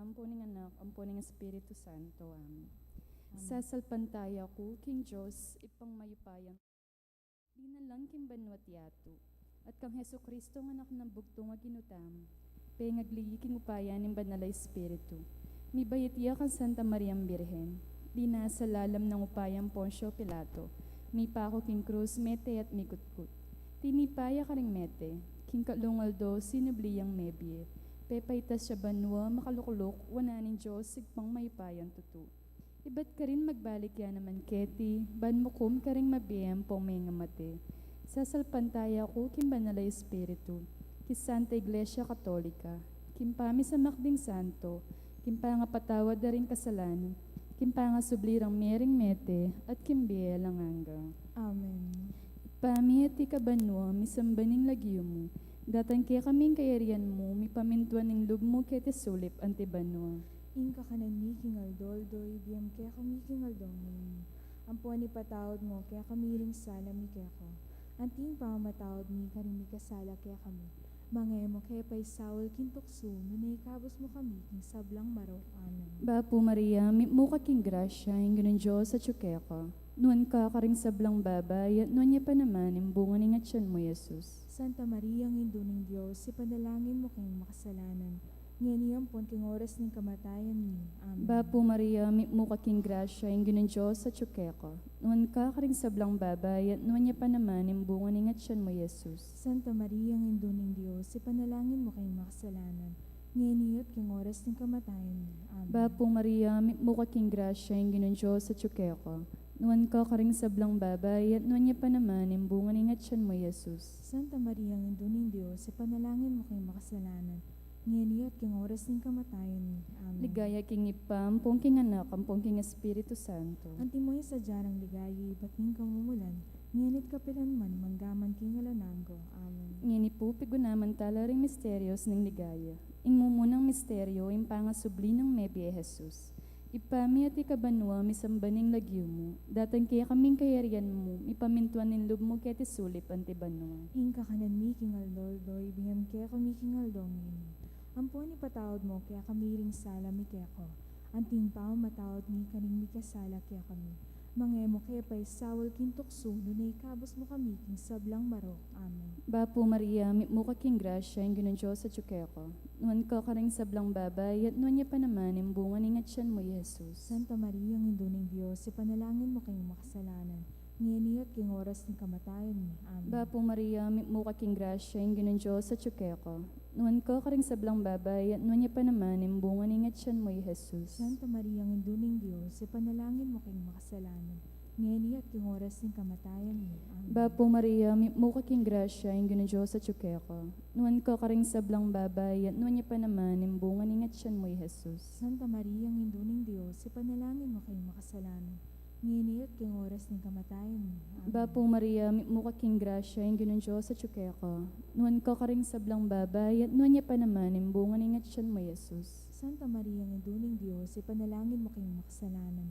Ampo ning anak, ampo ning Espiritu Santo. Amen. Sasalpantaya ko, King Diyos, ipang mayupayan. Di na lang king banwat yato. At kang Heso Kristo ng anak ng bugtong aginutam. Pengagligi king upayan ng banala Espiritu. Mi bayitiya kang Santa Mariang Birhen. Di na sa lalam ng upayang Poncio Pilato. Mi pako king krus mete at mikutkut. Tinipaya ka ring mete. King kalungaldo sinubliyang mebye. Pepaitas siya banwa makalukulok wananin Diyos sigpang mayupayan tutu. Iba't ka rin magbalik yan naman keti, banmukum ka rin mabiyam pong may ngamate. Sasalpantaya ko kim banalay Espiritu, kis Santa Iglesia Katolika, kim pami sa makding santo, kim pa nga patawad na rin kasalanan, kim pa nga sublirang mering mete, at kim biyelang hanggang. Amen. Pami at ikabanwa, misambaning lagyo mo, datan kaya kaming kayarian mo, mipamintuan ng lub mo kete sulip antibanwa. Inka kanan mi kingaldoy, biyam kaya kami kingaldongin. Ampuan ni patawad mo, kaya kami ring sala mi kaya ko. Anting pamamatawad mi, karing mi kasala kaya kami. Mangay mo kaya pa'y Saul kintukso, nunay kabos mo kami, king sablang maro. Amen. Bapo Maria, mukha king grasya, yung ganun Diyos sa tsukeko. Nuan ka karing sablang babay, at nuan niya pa naman, imbungan ng atyan mo, Jesus. Santa Maria, ang induning Diyos, si panalangin mo kayong makasalanan. Ngayon po king oras ng kamatayan ni. Amen. Bapo Maria, mukha king grasya, yung ganun Diyos sa tsukeko. Nuan ka karing sablang babay, at nuan niya pa naman, imbungan ng atyan mo, Jesus. Santa Maria, ang induning Diyos, si panalangin mo kayong makasalanan. Ngayon king oras ng kamatayan ni. Amen. Bapo Maria, mukha king grasya, yung ganun Diyos sa tsukeko. Nuan ka karing sablang babay, at nuan niya pa naman, imbungan ng atyan mo, Jesus. Santa Maria, ang induning Diyos, si panalangin mo kayong makasalanan. Ngayon king oras ng kamatayan ni. Amen. Ligaya king ipam, pong king anak, ang pong king Espiritu Santo. Antimoy sa jarang ligaya, bating kamumulan. Ngayon kapilan man, manggaman king alananggo. Amen. Ngini po, pigunaman tala ring misteryos ng ligaya. Ing mumunang misteryo, ing pangasubli ng Mebye Jesus. Ipami at ikabanwa, misambaning lagyo mo. Datan kaya kaming kayarian mo, ipamintuan ng lub mo kaya tisulip antibanwa. Inka kanan mi kingaldoy, biyam kaya kami kingaldongin. Ampon ipatawad mo, kaya kami ring sala mi kaya ko. Anting pao matawad mi, kaning mi kasala kaya kami. Mangay mo kaya pa'y Saul kintukso, nunay kabos mo kami, king sablang maro. Amen. Bapo Maria, mukha king grasya, yung ganun Diyos sa tsukeko. Nuan ka karing sablang babay, at nuan niya pa naman, imbungan ng atyan mo, Jesus. Santa Maria, ang induning Diyos, si panalangin mo kayong makasalanan. Ngayon king oras ng kamatayan ni. Amen. Bapo Maria, mukha king grasya, yung ganun Diyos sa tsukeko. Nuan ka karing sablang babay, at nuan niya pa naman, imbungan ng atyan mo, Jesus. Santa Maria, ang induning Diyos, si panalangin mo kayong makasalanan. Ngayon king oras ng kamatayan ni. Amen. Bapo Maria, mukha king grasya, yung ganun Diyos sa tsukeko. Nuan ka karing sablang babay, at nuan niya pa naman, imbungan ng atyan mo, Jesus. Santa Maria, ang induning Diyos, si panalangin mo kayong makasalanan. Ngayon king oras ng kamatayan ni. Amen. Bapo Maria, mukha king grasya, yung ganun Diyos sa tsukeko. Nuan ka karing sablang babay, at nuan niya pa naman, imbungan ng atyan mo, Jesus. Santa Maria, ang induning Diyos, si panalangin mo kayong makasalanan.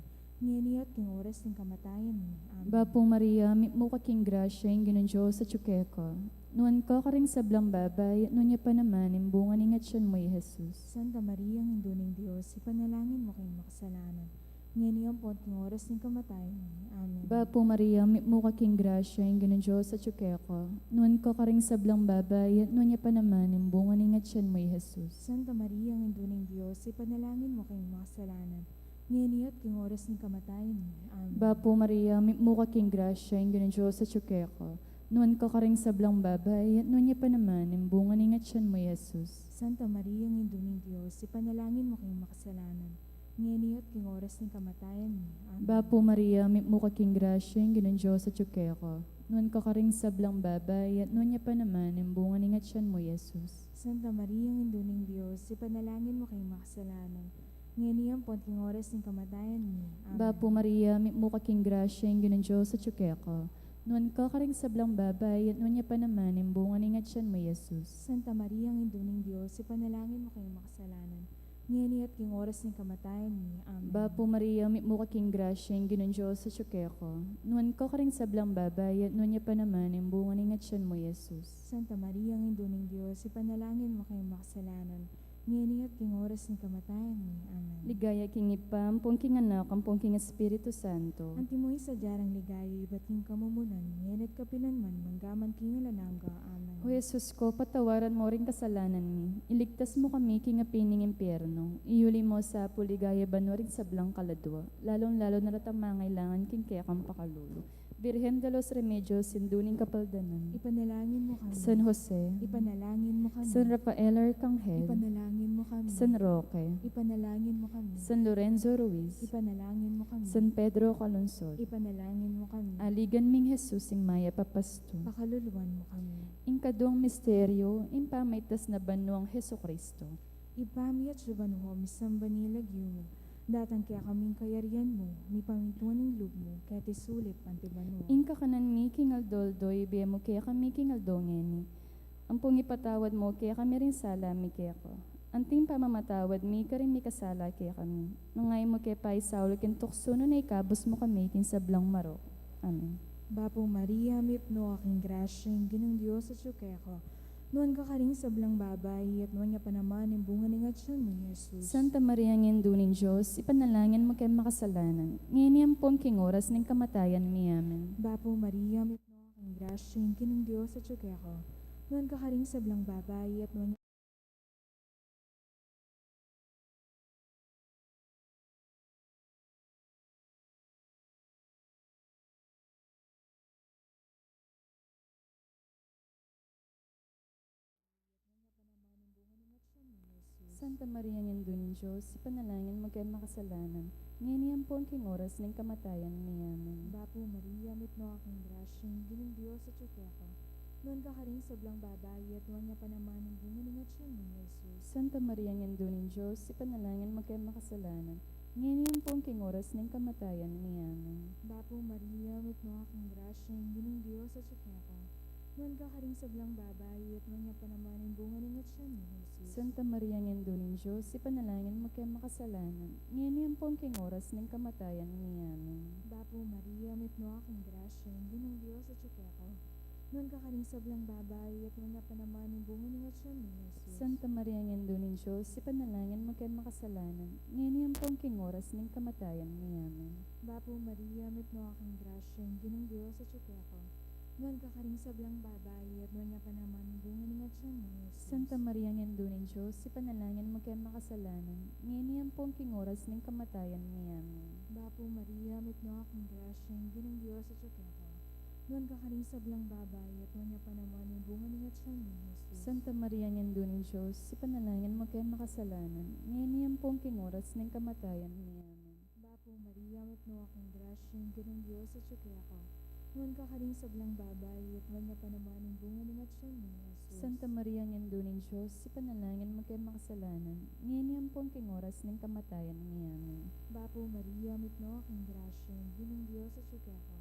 Ngayon king oras ng kamatayan ni. Amen. Bapo Maria, mukha king grasya, yung ganun Diyos sa tsukeko. Nuan ka karing sablang babay, at nuan niya pa naman, imbungan ng atyan mo, Jesus. Santa Maria, ang induning Diyos, si panalangin mo kayong makasalanan. Ngayon po king oras ng kamatayan ni. Amen. Bapo Maria, mukha king grasya, yung ganun Diyos sa tsukeko. Nuan ka karing sablang babay, at nuan niya pa naman, imbungan ng atyan mo, Jesus. Santa Maria, ang induning Diyos, si panalangin mo kayong makasalanan. Ngayon king oras ng kamatayan ni. Amen. Bapo Maria, mukha king grasya, yung ganun Diyos sa tsukeko. Nuan ka karing sablang babay, at nuan niya pa naman, imbungan ng atyan mo, Jesus. Santa Maria, ang induning Diyos, si panalangin mo kayong makasalanan. Ngayon king oras ng kamatayan ni. Amen. Bapo Maria, mukha king grasya, yung ganun Diyos sa tsukeko. Nuan ka karing sablang babay, at nuan niya pa naman, imbungan ng atyan mo, Jesus. Santa Maria, ang induning Diyos, si panalangin mo kayong makasalanan. Ngayon po king oras ng kamatayan ni. Amen. Bapo Maria, mukha king grasya, yung ganun Diyos sa tsukeko. Nuan ka karing sablang babay, at nuan niya pa naman, imbungan ng atyan mo, Jesus. Santa Maria, ang induning Diyos, si panalangin mo kayong makasalanan. Ngayon king oras ng kamatayan ni. Amen. Bapo Maria, mukha king grasya, yung ganun Diyos sa tsukeko. Nuan ka karing sablang babay, at nuan niya pa naman, imbungan ng atyan mo, Jesus. Santa Maria, ang induning Diyos, si panalangin mo kayong makasalanan. ngeni at king oras ni kamatayan mi. Amen. Ligaya king Ipa, ampong king Anak, ampong king Espiritu Santo. Antimoy sa jarang ligaya, iba't king kamumunan, ngeni at kapinanman, manggaman king alananga. Amen. O Jesus ko, patawaran mo ring kasalanan mi. Iligtas mo kami king apining impyerno. Iuli mo sa puligaya bano ring sablang kaladwa. Lalong-lalo na ratang mangailangan king kayakang pakalulu. Birhen de los Remedios, sinduning kapaldanan. Ipanalangin mo kami. San Jose, Ipanalangin mo kami. San Rafael Arcangel, Ipanalangin mo kami. San Roque, Ipanalangin mo kami. San Lorenzo Ruiz, Ipanalangin mo kami. San Pedro Calungsod, Ipanalangin mo kami. aligan ming Jesus ing maya papasto. Pakaluluwan mo kami. Ing kaduang misteryo, ing pamaitas na banuang Heso Kristo. Ipami at subanuho, misamba nilagyo mo. Datang kaya kaming kayarian mo, mi pamintuan ng loob mo, kaya tisulip antibano. Ing kakanan mi king aldoldoy, biya mo kaya kami king aldongeni. Ampong ipatawad mo kaya kami rin sala mi kaya ko. Anting pamamatawad mi ka rin mi kasala kaya kami. Nungay mo kaya pa isaulo kin tukso no na ikabos mo kami kin sablang marok. Amen. Bapo Maria, mipno aking grasya, ginang Diyos at sukeko. Noon ka karing sablang babay, at noon niya pa naman yung bunga ng atsyon mo, Jesus. Santa Maria ngenduning Diyos, ipanalangin mo kay makasalanan. Ngayon pong king oras ng kamatayan mi. Amen. Bapo Maria, mipno aking grasya, ginang Diyos at sukeko. Noon ka karing sablang babay, at noon Santa Maria ngenduning Diyos, ipanalangin mo kay makasalanan. Ngayon pong king oras ng kamatayan mi. Amen. Bapo Maria, mipno aking grasya, ginang Diyos at sukeko. Noon ka karing sablang babay, at noon niya pa naman yung bunga ng atsyon mo, Jesus. Santa Maria ngenduning Diyos, ipanalangin mo kay makasalanan. Ngayon pong king oras ng kamatayan mi. Amen. Bapo Maria, mipno aking grasya, ginang Diyos at sukeko. Noon ka karing sablang babay, at noon niya pa naman yung bunga ng atsyon mo, Jesus. Santa Maria ngenduning Diyos, ipanalangin mo kay makasalanan. Ngayon pong king oras ng kamatayan mi. Amen. Bapo Maria, mipno aking grasya, ginang Diyos at sukeko. Noon ka karing sablang babay, at noon niya pa naman yung bunga ng atsyon mo, Jesus. Santa Maria ngenduning Diyos, ipanalangin mo kay makasalanan. Ngayon pong king oras ng kamatayan mi. Amen. Bapo Maria, mipno aking grasya, ginang Diyos at sukeko. Noon ka karing sablang babay, at noon niya pa naman yung bunga ng atsyon mo, Jesus. Santa Maria ngenduning Diyos, ipanalangin mo kay makasalanan. Ngayon pong king oras ng kamatayan mi. Amen. Bapo Maria, mipno aking grasya, ginang Diyos at sukeko. Noon ka karing sablang babay, at noon niya pa naman yung bunga ng atsyon mo, Jesus. Santa Maria ngenduning Diyos, ipanalangin mo kay makasalanan. Ngayon pong king oras ng kamatayan mi. Amen. Bapo Maria, mipno aking grasya, ginang Diyos at sukeko. Noon ka karing sablang babay, at noon niya pa naman yung bunga ng atsyon mo, Jesus. Santa Maria ngenduning Diyos, ipanalangin mo kay makasalanan. Ngayon pong king oras ng kamatayan mi. Amen. Bapo Maria, mipno aking grasya, ginang Diyos at sukeko.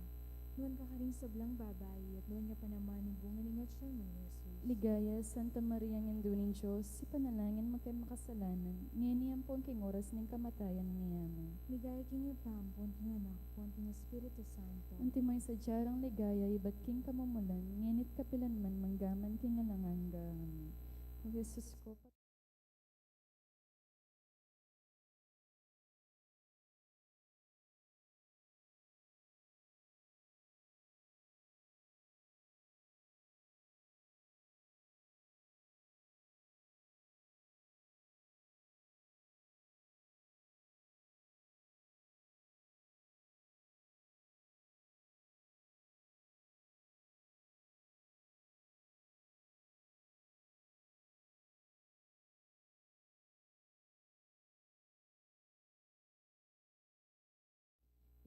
Noon ka karing sablang babay, at noon niya pa naman yung bunga ng atsyon mo, Jesus. Ligaya, Santa Maria ngenduning Diyos, ipanalangin mo kay makasalanan. Ngayon pong king oras ng kamatayan mi. Amen. Ligaya king Ipam, punting anak, punting Espiritu Santo. Unti mo'y sadyarang ligaya, iba't king kamumulan, ngenit kapilanman manggaman king alanganga. Amen. O Jesus ko,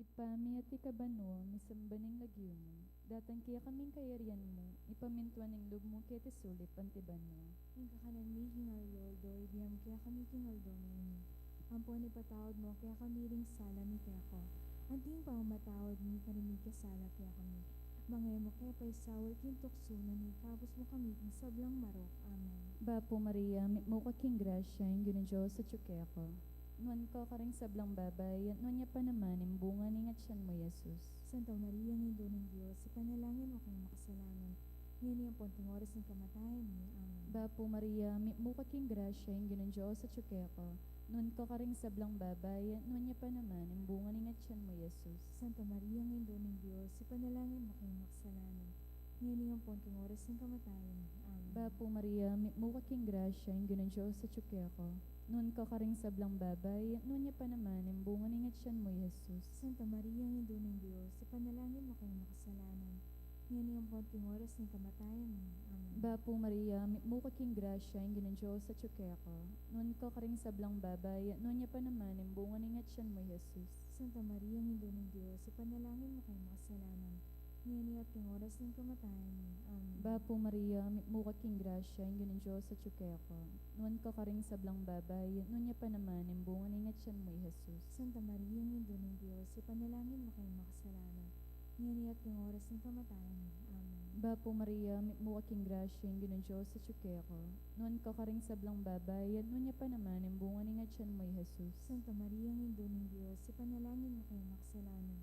ipami at ikabano, misambaning lagyo mo. Datang kaya kaming kayarian mo, ipamintuan ng loob mo kaya tisulip antibano. Ang kakanan mi hingaloldo, ibiyam kaya kami kingaldomini. Ampon ipatawad mo, kaya kami ring sala mi kaya ko. Anting pamamatawad mi, karimig kasala kaya kami. Mangay mo kaya pa isawal kintukso, na may kabos mo kami king sablang marok. Amen. Bapo Maria, mo ka king grasya, yung gano'n Diyos sa tsukeko. Nuan ko karing sablang babay, at nuan niya pa naman, yung bunga ni nga tiyan mo, Jesus. Santa Maria, Nido ng Diyos, ipanalangin mo kayong makasalanan. ngayon po ang oras ng kamatayan mo. Amen. Bapo Maria, muka king grasya, yung ginon Diyos sa tsukeko. Nun ka karing sablang babay, nun niya pa naman, yung bunga ni tiyan mo, Jesus. Santa Maria, Ngendo ng Diyos, ipanalangin mo kayong makasalanan. Ngayon po ang oras ng kamatayan mo. Amen. Bapo Maria, muka king grasya, yung ginon Diyos sa tsukeko. Nun ka karing sablang babay, nun niya pa naman, yung bunga ni tiyan mo, Jesus. Santa Maria, Ngendo ng Diyos, ipanalangin mo kayong makasalanan. Ngayon po ang oras ng kamatayan mo. Amen. Bapo Maria, muka king grasya, yung ginon Diyos sa tsukeko. Nun ka karing sablang babay, nun niya pa naman, yung bunga ni tiyan mo, Jesus. Santa Maria, Ngendo ng Diyos, ipanalangin mo kayong makasalanan. Ngayon at ang oras ng kamatayan mo. Amen. Bapo Maria, muka king grasya, yung ginon Diyos sa tsukeko. Nun ka karing sablang babay, nun niya pa naman, yung bunga ni tiyan mo, Jesus. Santa Maria, Ngendo ng Diyos, ipanalangin mo kayong makasalanan. Ngayon at ang oras ng kamatayan mo. Amen. Bapo Maria, muka king grasya, yung ginon Diyos sa tsukeko. Nun ka karing sablang babay, nun niya pa naman, yung bunga ni tiyan mo, Jesus. Santa Maria, Ngendo ng Diyos, ipanalangin mo kayong makasalanan.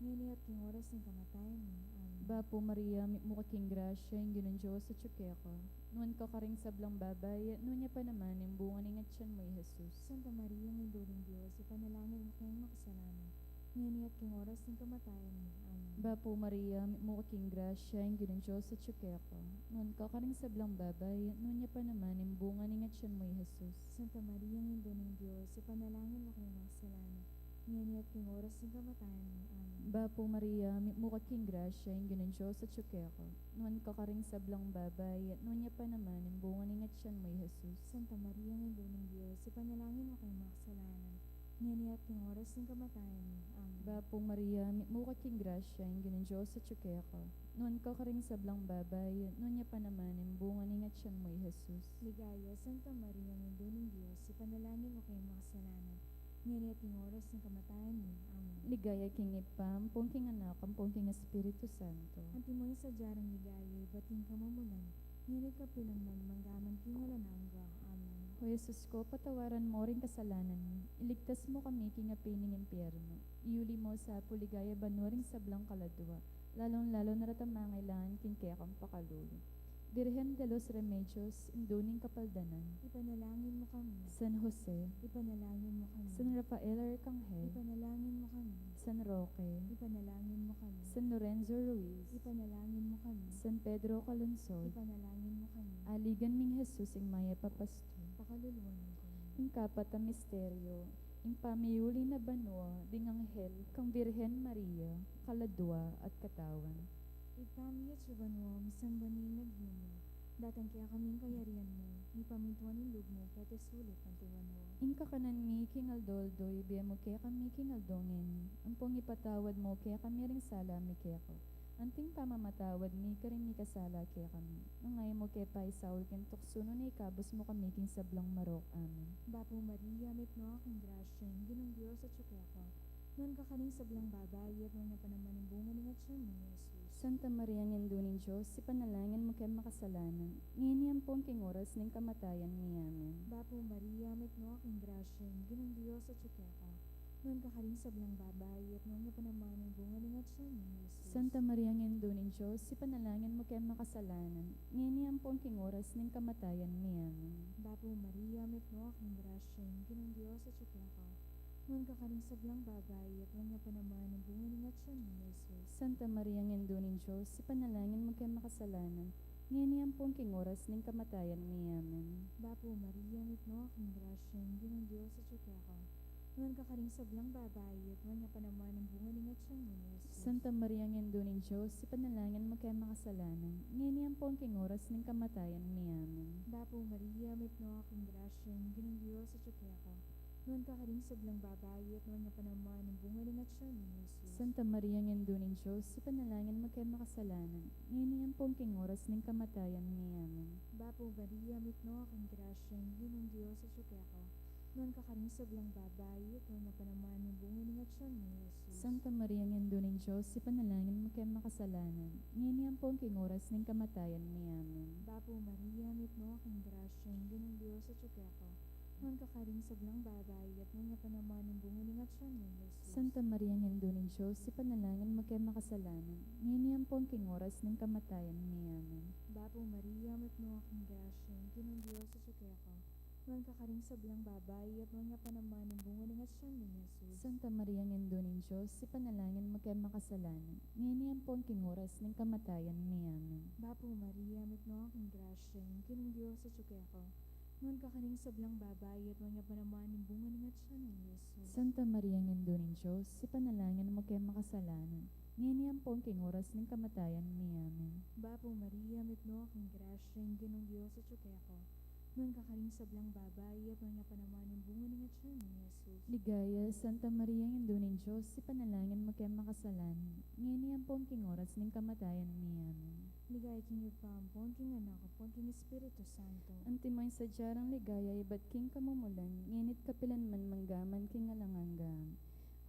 Ngayon at ang oras ng kamatayan mo. Amen. Bapo Maria, muka king grasya, yung ginon Diyos sa tsukeko. Nun ka karing sablang babay, nun niya pa naman, yung bunga ni tiyan mo, Jesus. Santa Maria, Ngendo ng Diyos, ipanalangin mo kayong makasalanan. Ngayon at ang oras ng kamatayan mo. Amen. Bapo Maria, muka king grasya, yung ginon Diyos sa tsukeko. Nun ka karing sablang babay, nun niya pa naman, yung bunga ni tiyan mo, Jesus. Santa Maria, Ngendo ng Diyos, ipanalangin mo kayong makasalanan. Ngayon at ang oras ng kamatayan mo. Amen. Bapo Maria, muka king grasya, yung ginon Diyos sa tsukeko. Nun ka karing sablang babay, nun niya pa naman, yung bunga ni tiyan mo, Jesus. Santa Maria, Ngendo ng Diyos, ipanalangin mo kayong makasalanan. Ngayon at ang oras ng kamatayan mo. Amen. Bapo Maria, muka king grasya, yung ginon Diyos sa tsukeko. Nun ka karing sablang babay, nun niya pa naman, yung bunga ni tiyan mo, Jesus. Ligaya, Santa Maria, Ngendo ng Diyos, ipanalangin mo kayong makasalanan. Ngayon at ang oras ng kamatayan mo. Amen. Ligaya king ipam, pongking anak, ang pongking Espiritu Santo. Ang timoy sa jarang ligaya, bating kamamulan. Ngayon at kapilang man, manggaman kingalanangga. Amen. O Jesus ko, patawaran mo rin kasalanan mo. Iligtas mo kami kingapining impyerno. Iuli mo sa puligaya banuring sablang kaladwa. Lalong-lalo na ratamangailangan kinkekang pakalulo. Virgen de los Remedios, induning kapaldanan. Ipanalangin mo kami. San Jose, Ipanalangin mo kami. San Rafael Arcangel, Ipanalangin mo kami. San Roque, Ipanalangin mo kami. San Lorenzo Ruiz, Ipanalangin mo kami. San Pedro Calungsod, Ipanalangin mo kami. aligan ming Jesus ing maya papasto. Pakaluluwan mo kami. Ing kapat a misteryo, ing pamiuli na banwa, ding anghel, kang Birhen Maria, kaladwa at katawan. Ikami at subanwam, sanbaning naghumo. Datang kaya kaming kayarian mo, ni pamintuan ng lugmo, kaya sulit ang tiwano. Ing kakanan mi kingaldoldoy, biya mo kaya kami kingaldongin. Ang pong ipatawad mo kaya kami ring sala mi kaya ko. Anting pamamatawad mi karing mi kasala kaya kami. Mangay mo kaya pa isaul ken tuksuno na ikabos mo kami king sablang marok. Amen. Bapo Maria, may no aking grasya, ginong Diyos at sukeko. Noon ka kaning sablang babay, at noon na pa naman ang bunga ng atyan mo, Jesus. Santa Maria ngendo ning Diyos, si panalangin mo kay makasalanan. Ngini pong king oras ning kamatayan mi. Amen. Bapo Maria, may no aking grasya, ginong Diyos at sukeko. Noon ka kaning sablang babay, at noon na pa naman ang bunga ng atyan mo, Jesus. Santa Maria ngendo ning Diyos, si panalangin mo kay makasalanan. Ngini pong king oras ning kamatayan mi. Amen. Bapo Maria, may no aking grasya, ginong Diyos at sukeko. Noon ka kaning sablang babay, at noon na pa naman ang bunga ng atyan mo, Jesus. Santa Maria ngendo ning Diyos, si panalangin mo kay makasalanan. Ngini pong king oras ning kamatayan mi. Amen. Bapo Maria, may no aking grasya, ginong Diyos at sukeko. Noon ka kaning sablang babay, at noon na pa naman ang bunga ng atyan mo, Jesus. Santa Maria ngendo ning Diyos, si panalangin mo kay makasalanan. Ngini pong king oras ning kamatayan mi. Amen. Bapo Maria, may no aking grasya, ginong Diyos at sukeko. Noon ka kaning sablang babay, at noon na pa naman ang bunga ng atyan mo, Jesus. Santa Maria ngendo ning Diyos, si panalangin mo kay makasalanan. Ngini pong king oras ning kamatayan mi. Amen. Bapo Maria, may no aking grasya, ginong Diyos at sukeko. Noon ka kaning sablang babay, at noon na pa naman ang bunga ng atyan mo, Jesus. Santa Maria ngendo ning Diyos, si panalangin mo kay makasalanan. Ngini pong king oras ning kamatayan mi. Amen. Bapo Maria, may no aking grasya, ginong Diyos at sukeko. Ngan kakaring sablang babay, at nung napanaman ng bunguling at siya ni Jesus. Santa Maria, Ngendo ng Diyos, si panalangin mo kay makasalanan, ngayon po ang king oras ng kamatayan ni Amen. Bapo Maria, matno akong grasya, kinong Diyos sa ko. Ngan kakaring sablang babay, at nung napanaman ng bunguling at siya ni Jesus. Santa Maria, Ngendo ng Diyos, si panalangin mo kay makasalanan, ngayon po ang king oras ng kamatayan ni Amen. Bapo Maria, matno akong grasya, kinong Diyos sa ko. Ngan kakaring sablang babay, at nung napanaman ng bunguling at siya ni Jesus. Santa Maria, Ngendo ng Diyos, si panalangin mo kay makasalanan, ngayon po ang king oras ng kamatayan ni Amen. Bapo Maria, mitno akong grasya, kinong Diyos sa ko. Ngan kakaring sablang babay, at nung napanaman ng bunguling at siya ni Jesus. Ligaya, Santa Maria, Ngendo ng Diyos, si panalangin mo kay makasalanan, ngayon po ang king oras ng kamatayan ni Amen. Ligaya king ipampon, king anak, apon king Espiritu Santo. Antimoy sa jarang ligaya, iba't king kamumulan, nginit kapilan man manggaman king alanganggam.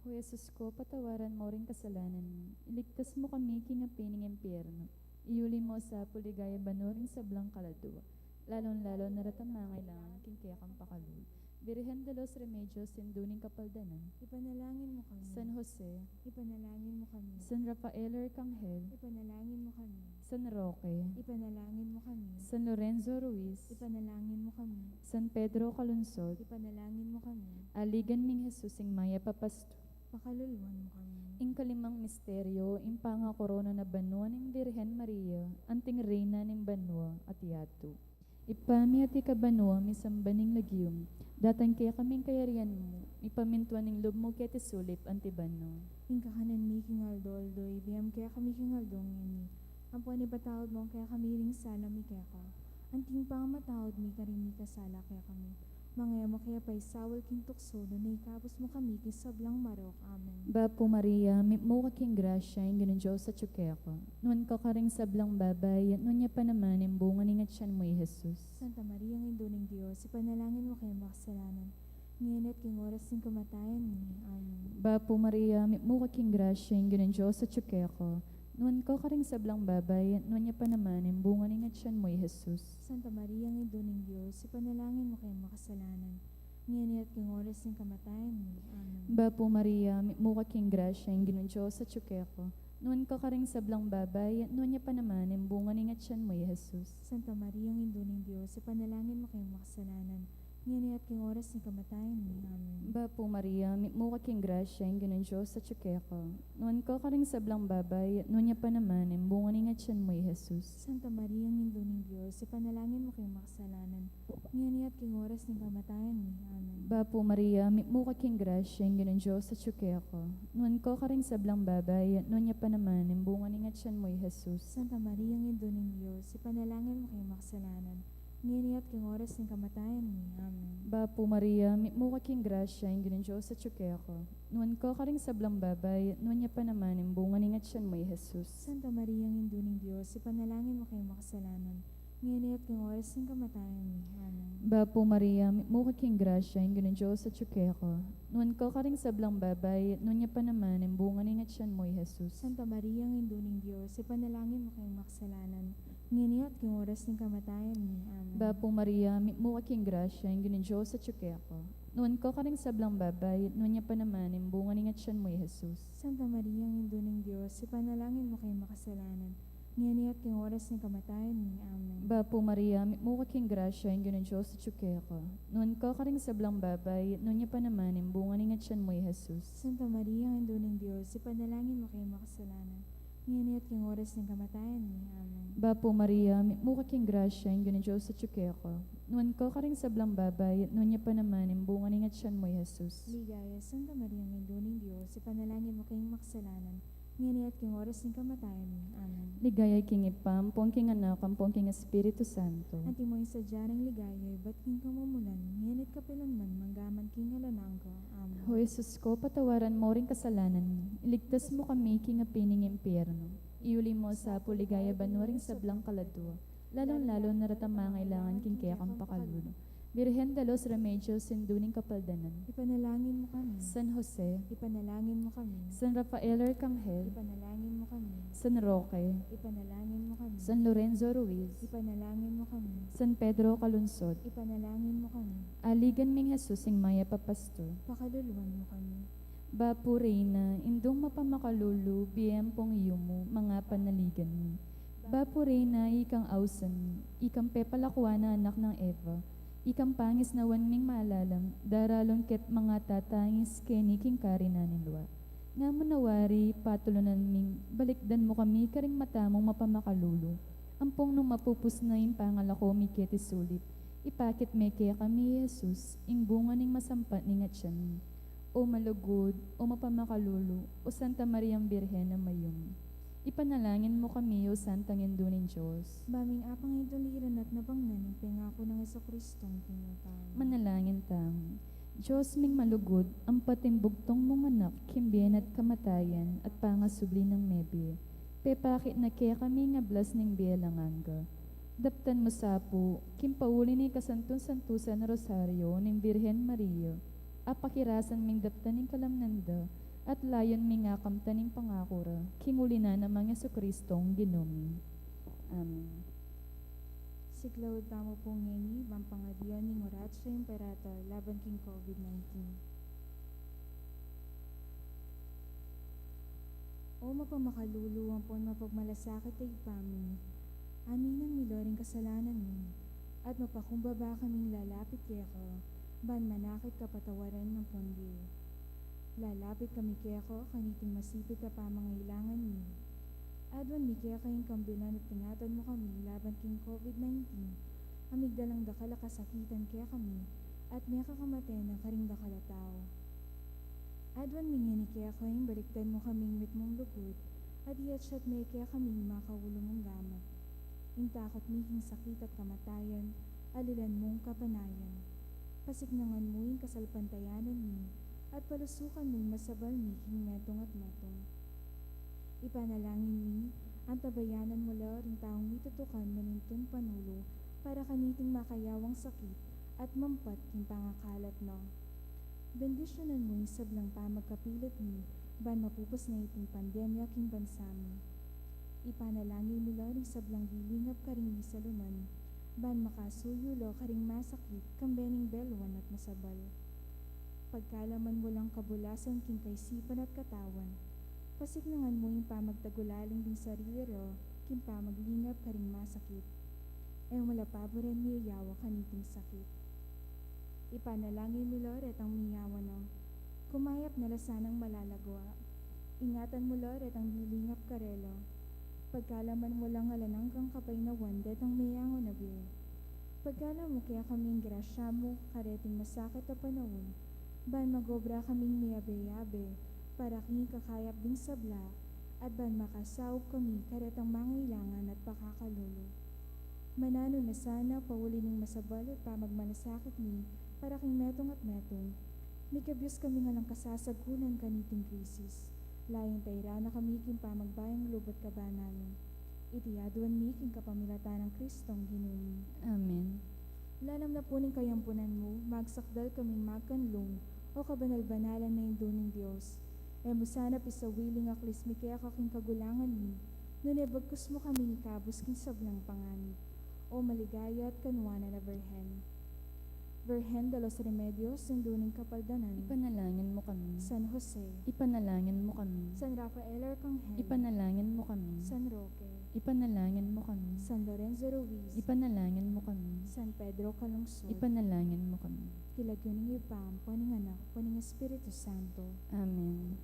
O Jesus ko, patawaran mo ring kasalanan mo. Iligtas mo kami king apining impyerno. Iuli mo sa puligaya banoring sablang kaladwa. Lalong-lalo naratamangailangan king kaya kang pakalul. Virgen de los Remedios, sinduning kapaldanan. Ipanalangin mo kami. San Jose, Ipanalangin mo kami. San Rafael Arcangel, Ipanalangin mo kami. San Roque, Ipanalangin mo kami. San Lorenzo Ruiz, Ipanalangin mo kami. San Pedro Calunsod, Ipanalangin mo kami. aligan ming Jesus ing maya papasto. Pakaluluan mo kami. Ing kalimang misteryo, ing panga korona na banwa ning Birhen Maria, anting reyna ning banwa at yato. Ipami at ikabanwa misambaning lagyum, datan kaya kaming kayarian mo, ipamintuan ning loob mo kaya tisulip antibano. Ing kakanan mi king aldoldoy, biyam kaya kami king aldong ini. Ampuan ipatawad mo kaya kami ring sala mi kaya ka. Anting pangamatawad mi karing mi kasala kaya kami. Mangaya mo kaya pa'y sawal king tukso, na ikapos mo kami king sablang marok. Amen. Bapo Maria, mo kaking grasya, ing ganun Diyos sa tsukeko. Nuan ka karing sablang babay, at nun niya pa naman yung bunga ning at siyan mo Jesus. Santa Maria, ang indo ng Diyos, ipanalangin mo kayo makasalanan. Ngayon at king oras ng kamatayan ni. Amen. Bapo Maria, mo kaking grasya, ing ganun Diyos sa tsukeko. Nuan ka karing sablang babay, at nun niya pa naman yung bunga ning at siyan mo Jesus. Santa Maria, ang indo ng Diyos, ipanalangin mo kayo makasalanan. Ngayon at king oras ng kamatayan ni. Amen. Bapo Maria, mo kaking grasya, ing ganun Diyos sa tsukeko. Nuan ka karing sablang babay, at nun niya pa naman yung bunga ning at siyan mo Jesus. Santa Maria, ang indo ng Diyos, ipanalangin mo kayo makasalanan. Ngayon at king oras ng kamatayan ni. Amen. Bapo Maria, mo kaking grasya, ing ganun Diyos sa tsukeko. Nuan ka karing sablang babay, at nun niya pa naman yung bunga ning at siyan mo Jesus. Santa Maria, ang indo ng Diyos, ipanalangin mo kayo makasalanan. Ngayon at king oras ng kamatayan ni. Amen. Bapo Maria, mo kaking grasya, ing ganun Diyos sa tsukeko. Nuan ka karing sablang babay, at nun niya pa naman yung bunga ning at siyan mo Jesus. Santa Maria, ang indo ng Diyos, ipanalangin mo kayo makasalanan. Ngayon at king oras ng kamatayan ni. Amen. Bapo Maria, mo kaking grasya, ing ganun Diyos sa tsukeko. Nuan ka karing sablang babay, at nun niya pa naman yung bunga ning at siyan mo Jesus. Santa Maria, ang indo ng Diyos, ipanalangin mo kayo makasalanan. Ngayon at king oras ng kamatayan ni. Amen. Bapo Maria, mo kaking grasya, ing ganun Diyos sa tsukeko. Nuan ka karing sablang babay, at nun niya pa naman yung bunga ning at siyan mo Jesus. Santa Maria, ang indo ng Diyos, ipanalangin mo kayo makasalanan. Ngayon at king oras ng kamatayan ni. Amen. Bapo Maria, mo kaking grasya, ing ganun Diyos sa tsukeko. Nuan ka karing sablang babay, at nun niya pa naman yung bunga ning at siyan mo Jesus. Santa Maria, ang indo ng Diyos, ipanalangin mo kayo makasalanan. Ngayon at king oras ng kamatayan ni. Amen. Bapo Maria, mo kaking grasya, ing ganun Diyos sa tsukeko. Nuan ka karing sablang babay, at nun niya pa naman yung bunga ning at siyan mo Jesus. Santa Maria, ang indo ng Diyos, ipanalangin mo kayo makasalanan. Ngayon at king oras ng kamatayan ni. Amen. Bapo Maria, mo kaking grasya, ing ganun Diyos sa tsukeko. Nuan ka karing sablang babay, at nun niya pa naman yung bunga ning at siyan mo Jesus. Ligaya, Santa Maria, ang indo ng Diyos, ipanalangin mo kayong makasalanan. Ngayon at king oras ng kamatayan ni. Amen. Ligaya king ipam, king anak, king Espiritu Santo. Anti mo sa jarang ligaya, ba't king kamumulan, ngayon at kapilanman, manggaman king halanangko. Amen. O Jesus ko, patawaran mo ring kasalanan mo. Iligtas mo kami king apining impyerno. Iuli mo sa puligaya banwaring sablang kaladwa. Lalong-lalo naratamangailangan king kaya kang pakaluno. Birhen de los Remedios, Sinduning Kapaldanan. Ipanalangin mo kami. San Jose, Ipanalangin mo kami. San Rafael Arcangel, Ipanalangin mo kami. San Roque, Ipanalangin mo kami. San Lorenzo Ruiz, Ipanalangin mo kami. San Pedro Calunsod, Ipanalangin mo kami. aligan ming Jesus ing maya papasto. Pakaluluan mo kami. Bapo Reyna, indong mapamakalulu, biyempong yumo, mga panaligan mo. Bapo Reyna, ikang ausan, ikang pepalakwa na anak ng Eva, ikang pangis na wanming maalalam, daralon ket mga tatangis keniking karinanilwa. Nga manawari, patulunan ming, balikdan mo kami, karing matamong mapamakalulu. Ampong nung mapupus na yung pangalako, mi keti sulit. Ipakit me kaya kami, Jesus, ing bunga ning masampat ning atyan. O malugod, o mapamakalulu, o Santa Mariang Birhen na mayong. Ipanalangin mo kami, o Santang Induning Diyos. Baming apang idoliran at nabangnan ng pangako ng Jesucristong tinatawag. Manalangin tang. Diyos ming malugod, ang patimbugtong mong anak, kimbiyan at kamatayan, at pangasubli ng mebe. Pepakit na kaya kami nga blas ng bielanganga. Daptan mo sapo, kimpauli ni kasantun-santusan na rosaryo ng Birhen Maria. Apakirasan ming daptan ng kalamnanda, at layon ming akamtan ng pangakura, kinguli na namang Jesucristong ginumi. Amen. Siklaw tamo pong ngeni, bampangadiyon ng Oratio Imperator, laban king COVID-19. O mapamakaluluwang po mapagmalasakit ay pami, aminan mi loring kasalanan mi, at mapakumbaba kaming lalapit keko, ban manakit kapatawaran ng pondi. Lalapit kami keko, kaniting masipit ka pa mangailangan mi. Adwan mi kaya kayong kambilan at tingatan mo kami laban king COVID-19, amigdalang dakala kasakitan kaya kami, at may kakamate ng karing dakala tao. Adwan mi ngani kaya kayong baliktan mo kaming mitmong lugod, at iatsyat may kaya kaming makaulo mong gamat. Ing takot mi king sakit at kamatayan, alilan mong kapanayan. Pasignangan mo ing kasalpantayanan mi, at palusukan mo'y masabal mi king metong at metong. Ipanalangin mi, ang tabayanan mo ring taong mitutukan manintun panulo, para kaniting makayawang sakit, at mampat king pangakalat no. Bendisyonan mo yung sablang pamagkapilit mi, ban mapupos na iting pandemya king bansa mi. Ipanalangin mi ring sablang dilingap karing misalunan, ban makasuyulo karing masakit, kambening belwan at masabal. Pagkalaman mo lang kabulasan king kaisipan at katawan, pasignangan mo yung pamagtagulaling ding sarili ro, king pamaglingap karing masakit. E wala paboren mi yawa kaniting sakit. Ipanalangin mi Lord ang miyawa no, kumayap na lasanang malalagwa. Ingatan mo Lord ang lilingap karelo, pagkalaman mo lang alanang kang kapaynawan detang miyango na bi. Pagkala mo kaya kaming grasya mo, kareting masakit na panahon, ban magobra kaming miyabe-yabe, para king kakayap ding sabla, at ban makasaog kami karetang mangailangan at pakakalulu. Manano na sana pauli ng masabal at pamagmalasakit mi, para king metong at metong, may kabyos kami nga lang kasasagunan kaniting krisis. Layan tayra na kami king pamagbayang lubot kabanalan. Itiyaduan mi king kapamilatan ng Kristong ginumi. Amen. Lalam na po ning kayampunan mo, magsakdal kaming magkanlong, o kabanal-banalan na indo ng Diyos. E mo sana pisawiling aklis mi kaya kaking kagulangan mi, nunebagkus mo kaming ikabos king sablang panganib. O maligaya at kanwana na Birhen. Birhen de los Remedios, Sinduning Kapaldanan. Ipanalangin mo kami. San Jose. Ipanalangin mo kami. San Rafael Arcangel. Ipanalangin mo kami. San Roque. Ipanalangin mo kami. San Lorenzo Ruiz. Ipanalangin mo kami. San Pedro Calungsod. Ipanalangin mo kami. Kilagyoning ipam, paning anak, paning Espiritu Santo. Amen.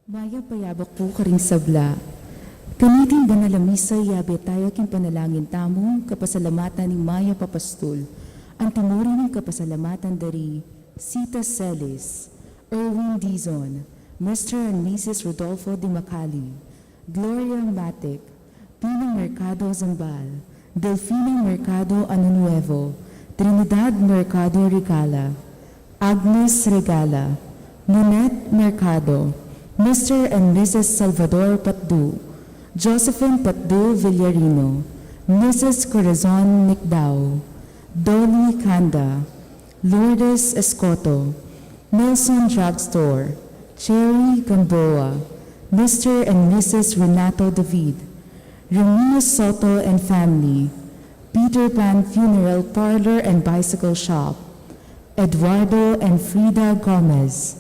Maya payabak po karing sabla. Kaniting banalamisa yabi tayo king panalangin tamong kapasalamatan ni Maya Papastol. Ang timuri ng kapasalamatan dari Sita Celis, Erwin Dizon, Mr. and Mrs. Rodolfo Di Macali, Gloria Matic, Pinang Mercado Zambal, Delfina Mercado Anunuevo, Trinidad Mercado Regala, Agnes Regala, Ninette Mercado, Mr. and Mrs. Salvador Patdu, Josephine Patdu Villarino, Mrs. Corazon Nicdao, Dolly Kanda, Lourdes Escoto, Nelson Drugstore, Cherry Gamboa, Mr. and Mrs. Renato David, Remino Soto and family, Peter Pan Funeral Parlor and Bicycle Shop, Eduardo and Frida Gomez,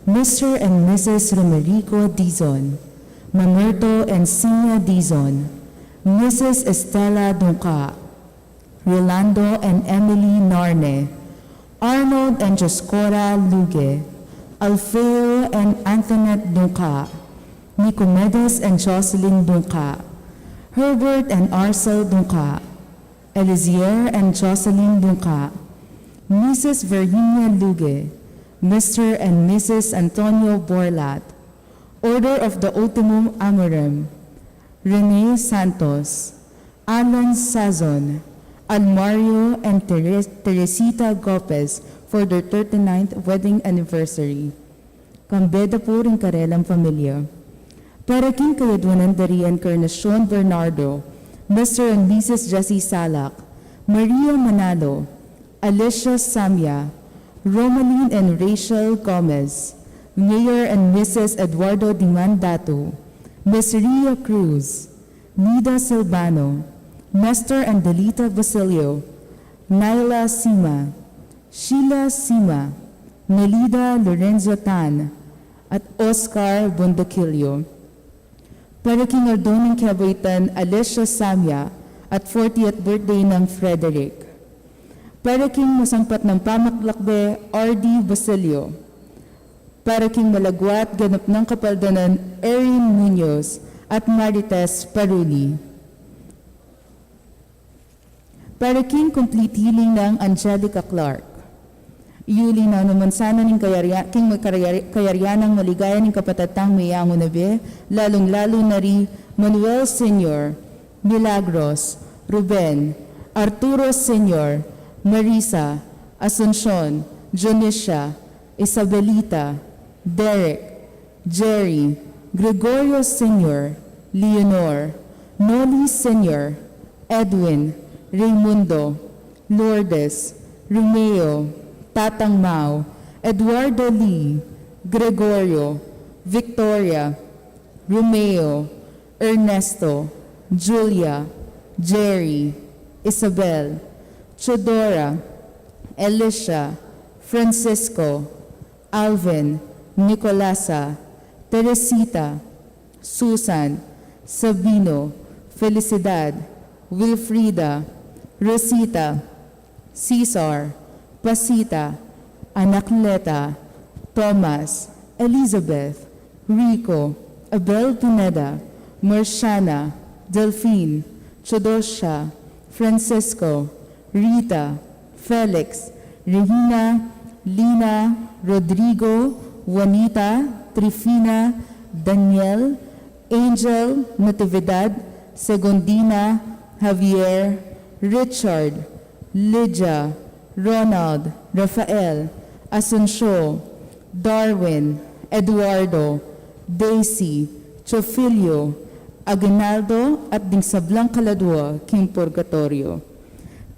Mr. and Mrs. Romerico Dizon, Mamerto and Sina Dizon, Mrs. Estela Dunca, Rolando and Emily Narne, Arnold and Joscora Luge, Alfeo and Antoinette Dunca, Nicomedes and Jocelyn Dunca, Herbert and Arcel Dunca, Elizier and Jocelyn Dunca, Mrs. Virginia Luge, Mr. and Mrs. Antonio Borlat, Order of the Ultimum Amorem, Rene Santos, Alan Sazon, Almario and Teresita Gopez for their 39th wedding anniversary. Kambeda po rin karelang pamilya. Para king kayadwanan dari Encarnacion Bernardo, Mr. and Mrs. Jessie Salak, Maria Manalo, Alicia Samya, Romaline and Rachel Gomez, Mayor and Mrs. Eduardo Dimandato, Ms. Ria Cruz, Nida Silvano, Nestor and Delita Basilio, Naila Sima, Sheila Sima, Melida Lorenzo Tan, at Oscar Bondaquillo. Para king Ardon ng Kabaytan, Alicia Samya, at 40th birthday ng Frederick. Para king Masangpat ng Pamaklakbe, R.D. Basilio. Para king Malagwat, ganap ng Kapaldanan, Erin Munoz, at Marites Paruli. Para king Complete Healing ng Angelica Clark. Iuli na naman sana ng kayaryanang maligayan ng kapatatang mayango na be, lalong-lalo na rin Manuel Sr., Milagros, Ruben, Arturo Sr., Marisa, Asuncion, Jonicia, Isabelita, Derek, Jerry, Gregorio Sr., Leonor, Noli Sr., Edwin, Raimundo, Lourdes, Romeo, Tatang Mau, Eduardo Lee, Gregorio, Victoria, Romeo, Ernesto, Julia, Jerry, Isabel, Chodora, Elisha, Francisco, Alvin, Nicolasa, Teresita, Susan, Sabino, Felicidad, Wilfrida, Rosita, Cesar, Pasita, Anacleta, Thomas, Elizabeth, Rico, Abel Pineda, Marciana, Delphine, Chodosha, Francisco, Rita, Felix, Regina, Lina, Rodrigo, Juanita, Trifina, Daniel, Angel, Natividad, Segundina, Javier, Richard, Lydia, Ronald, Rafael, Asunsio, Darwin, Eduardo, Daisy, Chofilio, Aguinaldo at ding sablang kaladwa king purgatorio.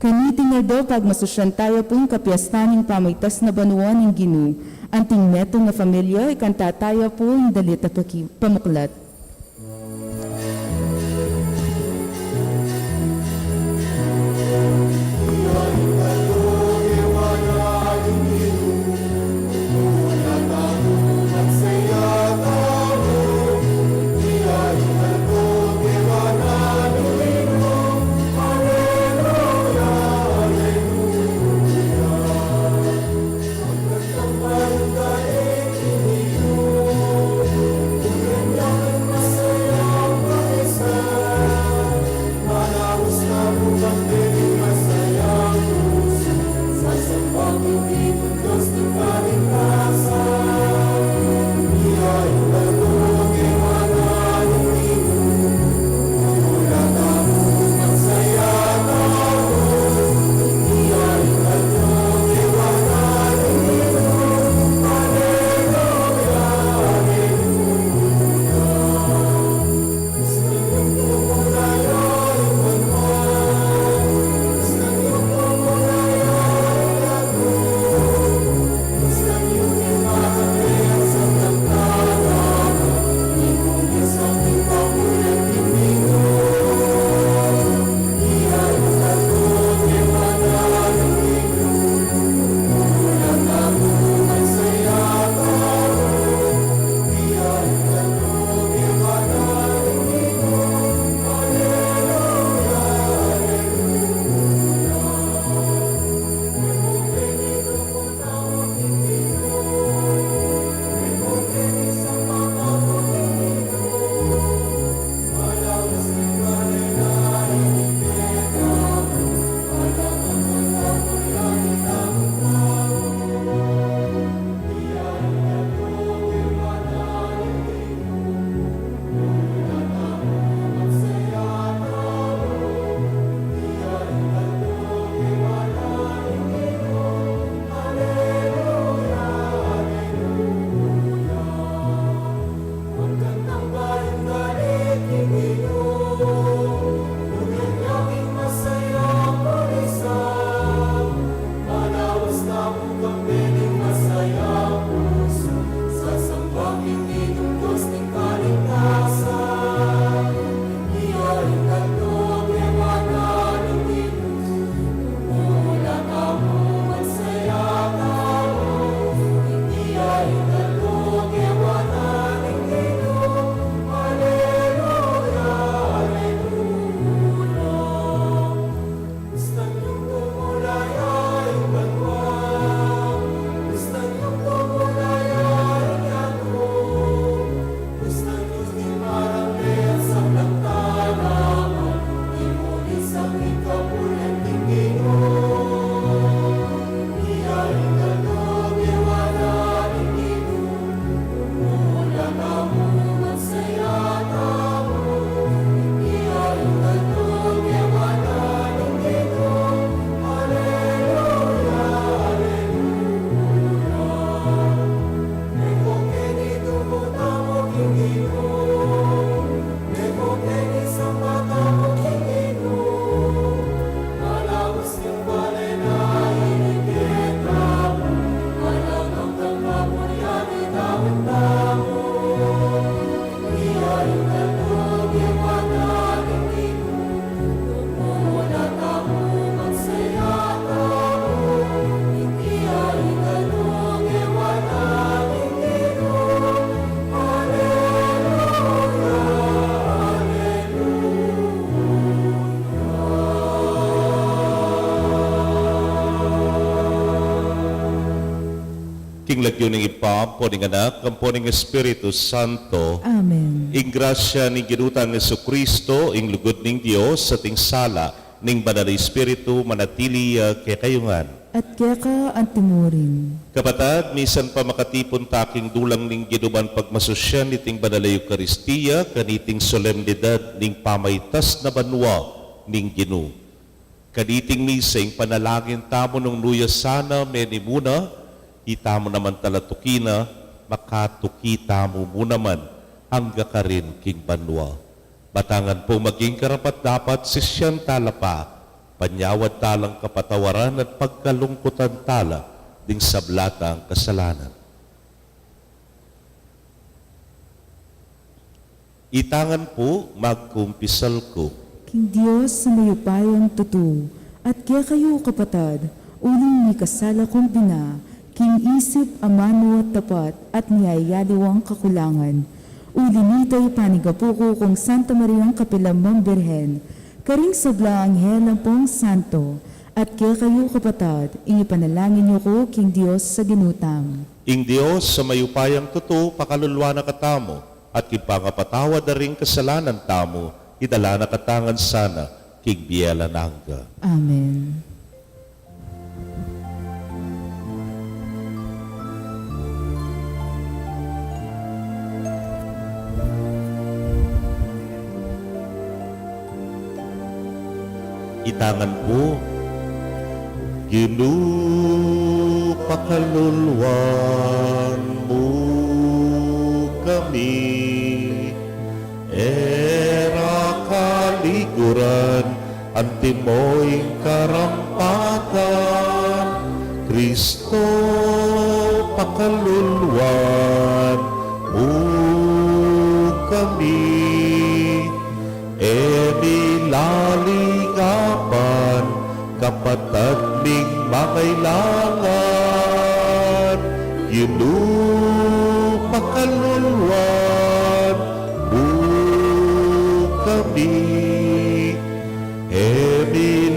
Kaniting na daw pagmasusyan tayo pong kapiyastaning pamaitas na banuan ng Ginu, anting neto na familia ikanta tayo po yung dalit at pamuklat. Hallelujah. King lagyo ning ipampo ning anak, kampo ning Espiritu Santo. Amen. Ing grasya ning ginutan ni Jesucristo, ing lugod ning Dios sa ting sala ning banal na Espiritu manatili kay kayungan. At kaya ka ang timurin. Kapatad, misan pa makatipon taking dulang ning ginuban pagmasosyan niting banal na Eukaristiya kaniting solemnidad ning pamaytas na banwa ning Ginu. Kaniting mising panalangin tamo nung luya sana menimuna, itamo naman talatukina, makatukita mo muna man hangga ka rin king banwa. Batangan po maging karapat dapat sisyan talapa, panyawad talang kapatawaran at pagkalungkutan tala ding sablatang kasalanan. Itangan po magkumpisal ko. King Diyos sa mayupayang tutu, at kaya kayo kapatad, uling may kasala kong bina, king isip amano at tapat at niyayaliwang kakulangan. Uli nito'y panigapuko kong Santa Mariang Kapilamang Birhen, karing sabla anghel ang pong santo, at kaya kayo kapatad, inipanalangin niyo ko, King Diyos sa ginutam. Ing Diyos sa mayupayang tutu, pakalulwa na katamo, at kipangapatawad na rin kasalanan tamo, idala na katangan sana, King Biela Nangga. Amen. Itangan po, Ginu pakaluluan mo kami, era kaliguran, antimoy karampatan, Kristo pakaluluan mo kami, enilalingapan, kapatad ning makailangan, Ginu pakaluluan mo kami,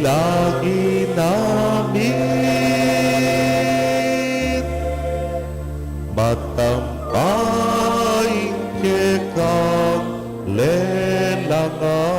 lagi namin matampaing kekang lelangan.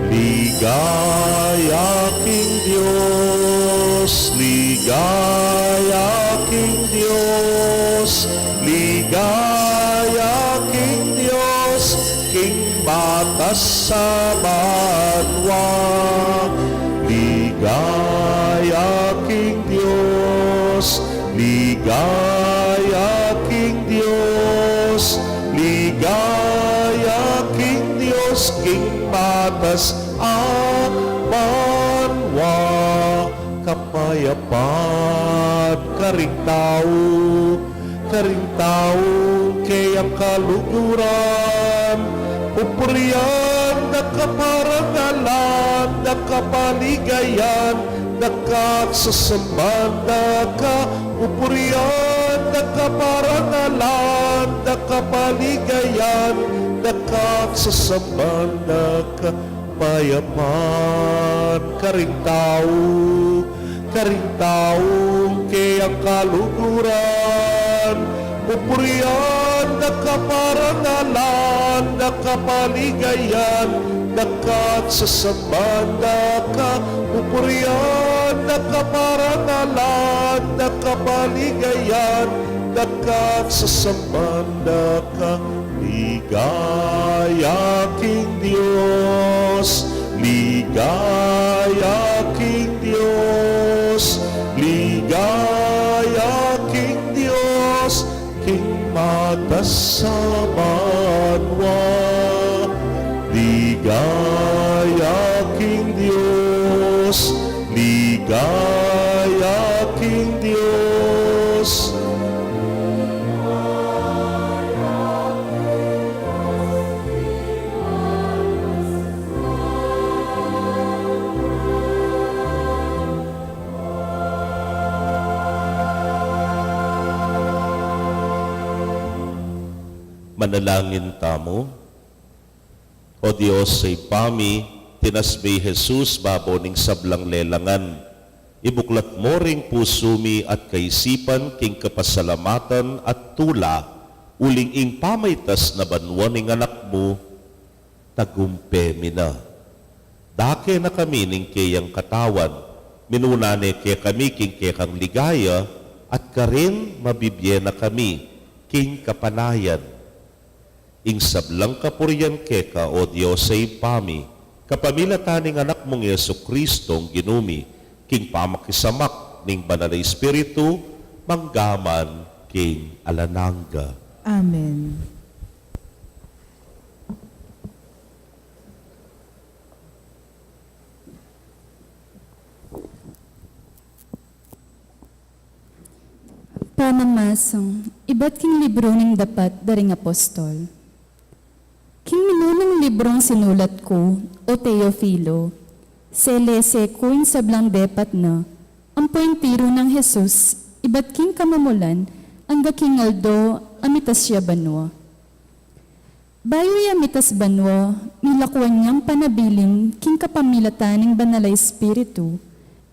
Ligaya King Diyos, ligaya King Diyos, ligaya King Diyos, King batas sa banwa. Ligaya King Diyos, ligaya King Diyos, ligaya King Diyos, King batas banwa. Kapayapaan karing tao kay ang kaluguran, pupurian na kaparangalan, na kapaligayan, nakasasamban na ka, pupurian na kaparangalan, na kapaligayan, nakasasamban na ka, payaman karing tao kay ang kaluguran, pupurian na kaparangalan, na kapaligayan, nakasasamban na ka, pupurian na kaparangalan, na kapaligayan, nakasasamban na ka. Ligaya King Diyos, ligaya King Diyos, ligaya King Diyos, King matas sa banwa. Ligaya King Diyos, ligaya King Diyos, Manalangin tamo. O Dios, sa ipami, tinasbay Jesus babo ning sablang lelangan. Ibuklat mo ring pusumi at kaisipan king kapasalamatan at tula, uling ing pamaytas na banwa ning anak mo, tagumpemi na. Dake na kami ning kayang katawan, minunane kaya kami king kayang ligaya, at karin mabibye na kami king kapanayan. Ing sablang kapurian keka, o Diyos, sa ipami, kapamilataning anak mong Yesu Kristong ginumi, king pamakisamak ning banal na Espiritu, manggaman king alanangga. Amen. Panamasang, iba't king libro ning dapat daring apostol. King minunang librong sinulat ko, o Teofilo, selese ko in sablang depat na, ang pointiro ng Jesus, iba't king kamamulan, ang king aldo, amitas siya banwa. Bayo amitas banwa, nilakwan niyang panabiling king kapamilataning banalay espiritu,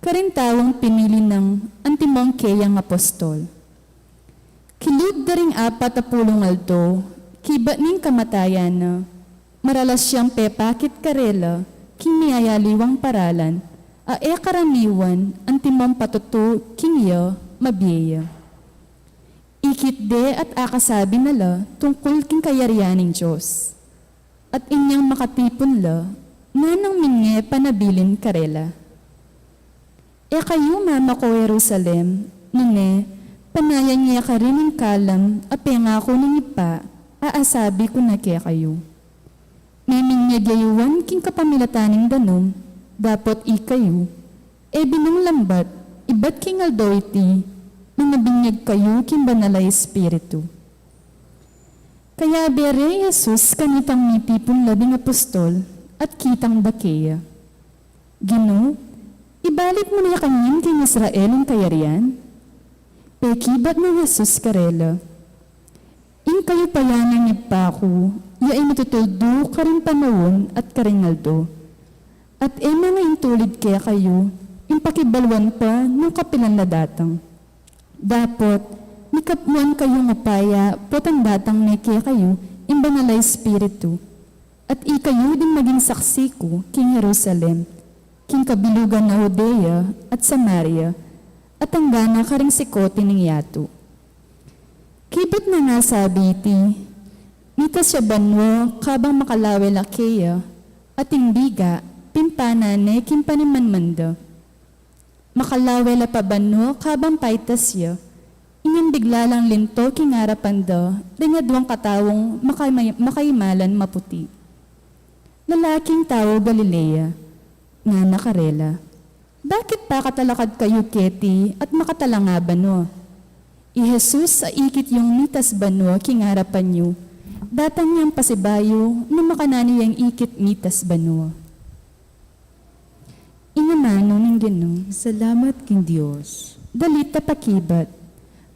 karintawang pinili ng antimong keyang apostol. Kilud daring 40 aldo, kiba ning kamatayan na, maralas siyang pepakit karela, king niyayaliwang paralan, ae karaniwan, antimong patutu, king ya, mabiya. Ikit de at akasabi nala, tungkol king kayarianing Diyos. At inyang makatipon la, nanang minge panabilin karela. E kayo mama ko Jerusalem, nune, panayan niya ka rin ng kalam, apenga ko ng ipa, aasabi ko na kaya kayo. Meming niya gayuan king kapamilataning danom, dapat ikayo, e binong lambat, iba't king aldo iti, nangabinyag kayo king banalay espiritu. Kaya bere Jesus kanitang mitipon labing apostol, at kitang bakeya. Gino, ibalik mo niya kanyin king Israel ang kayarian, pekibat ng Jesus karela. In kayo payangan ni Paku, yaay matutuldo karing panawon at karingaldo. At mga intulid kaya kayo, impakibalwan pa ng kapilan na datang. Dapot, mikapmuan kayong upaya, potang datang na kaya kayo, imbanalay espiritu. At ikayo din maging saksi ko, king Jerusalem, king kabilugan na Judea at Samaria, at ang gana karing sikote ng yato. Kibat na nga sabi iti, mitas siya banwo kabang makalawe lakeya, at imbiga, pimpanane kimpanimanmanda. Makalawe la pabanwo kabang paitas siya, inyong bigla lang linto kingarapanda, ringadwang katawong makaimalan maputi. Lalaking tao Galilea, nga nakarela. Bakit pa katalakad kayo, Keti, at makatalanga banwa? I Jesus sa ikit yung mitas banwa kingarapan nyo, datang niyang pasibayo na makanani yung ikit mitas banwa. Inamano ng ginong, Salamat king Diyos. dalita pakibat,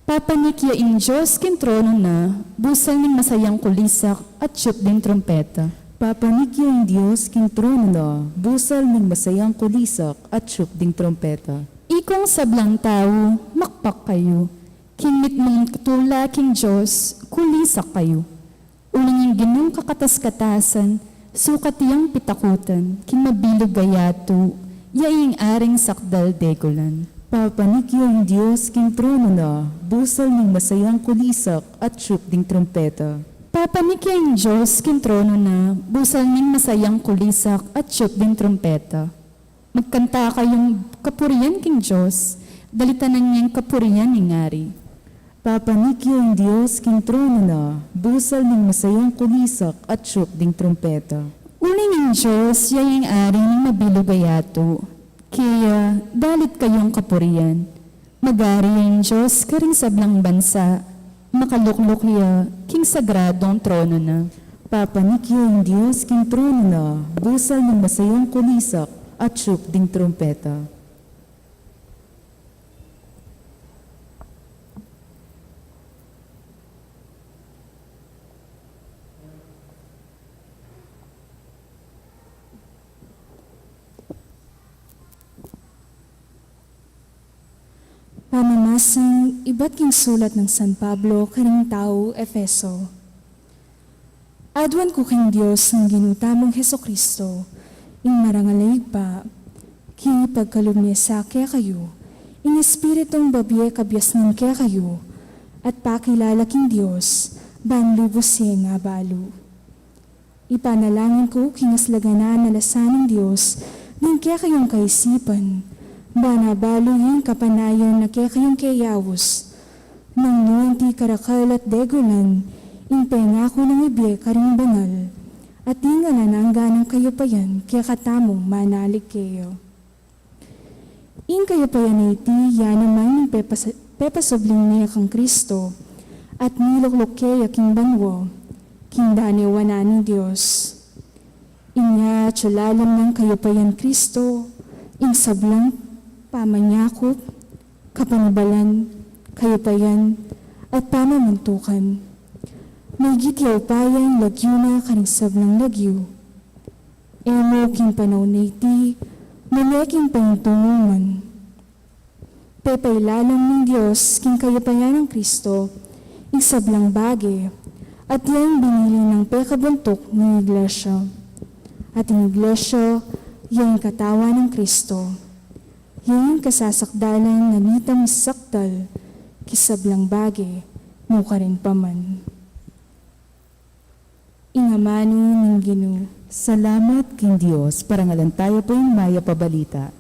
papanikya in Diyos kin trono na, busal ng masayang kulisak at syup din trompeta. Papanig yung Diyos king trono na, busal ng masayang kulisak at syup ding trompeta. Ikong sablang tao, makpak kayo. Kingmit mong katula king Diyos, kulisak kayo. Uling yung ginong kakatas-katasan, sukat iyang pitakutan, king mabilog gayato, yaing aring sakdal degolan. Papanig yung Diyos king trono na, busal ng masayang kulisak at syup ding trompeta. Papanik yung Diyos king trono na, busal ning masayang kulisak at syup din trompeta. Magkanta kayong kapurian king Diyos, dalitanan niyang kapurian ni ngari. Papanig yung Diyos king trono na, busal ng masayang kulisak at syup ding trompeta. Uling ang Diyos, yaing ari ng mabilugayato, kaya dalit kayong kapurian. Magari ang Diyos karing sablang bansa, makaluklok ya, king sagradong trono na. Papanig yung Diyos king trono na, busal ng masayang kulisak at syup ding trompeta. Mamamasang iba't king sulat ng San Pablo karing tao Efeso. Adwan ko king Diyos ng ginutamong Heso Kristo, ing marangalay pa, king ipagkalumni sa kaya kayo, ing espiritong babye kabyasnan kaya kayo, at pakilala king Diyos, banlubos siya nga balo. Ipanalangin ko king aslaganan na lasan ng Diyos, ng kaya kayong kaisipan, banabalo yung kapanayon na kaya kayong kayawos, nang nuwanti karakal at degulan, impengako ng ibye karing banal, at ingala na ang ganang kayo pa yan, kaya katamong manalig kayo. Ing kayo pa yan iti, yan naman yung pepasubling niya kang Kristo, at niluklok kaya king banwo, king daniwa na ni Diyos. Inya tsulalam ng kayo pa yan Kristo, ing sablang pamanyakot, kapanibalan, kayo pa yan, at pamamantukan. May gityaw pa yan lagyo na karing sablang lagyo. Emo king panaw na iti, maleking pangtunguman. Pepailalam ng Diyos, king kayo pa yan ng Kristo, ing sablang bagay, at yan binili ng pekabuntok ng iglesia. At ang iglesia, yan katawan ng Kristo. Yan kasasakdalan na nitang sakdal, kisablang bagay, muka rin paman. Ingamani ng Ginoo. Salamat, King Diyos, parangalan tayo po yung maya pabalita.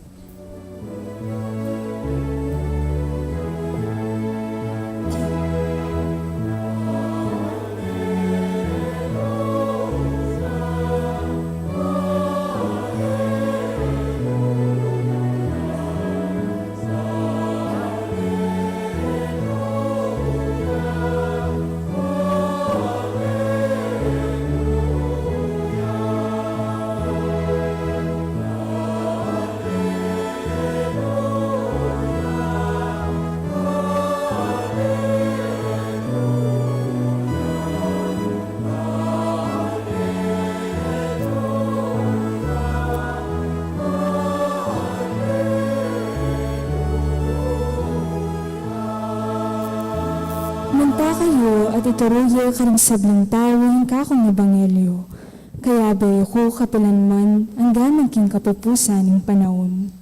Manta kayo at ituruya karing sabling tawing kakong ebanghelyo. Kaya bayo ko kapilanman ang gamang king kapupusan ng panahon.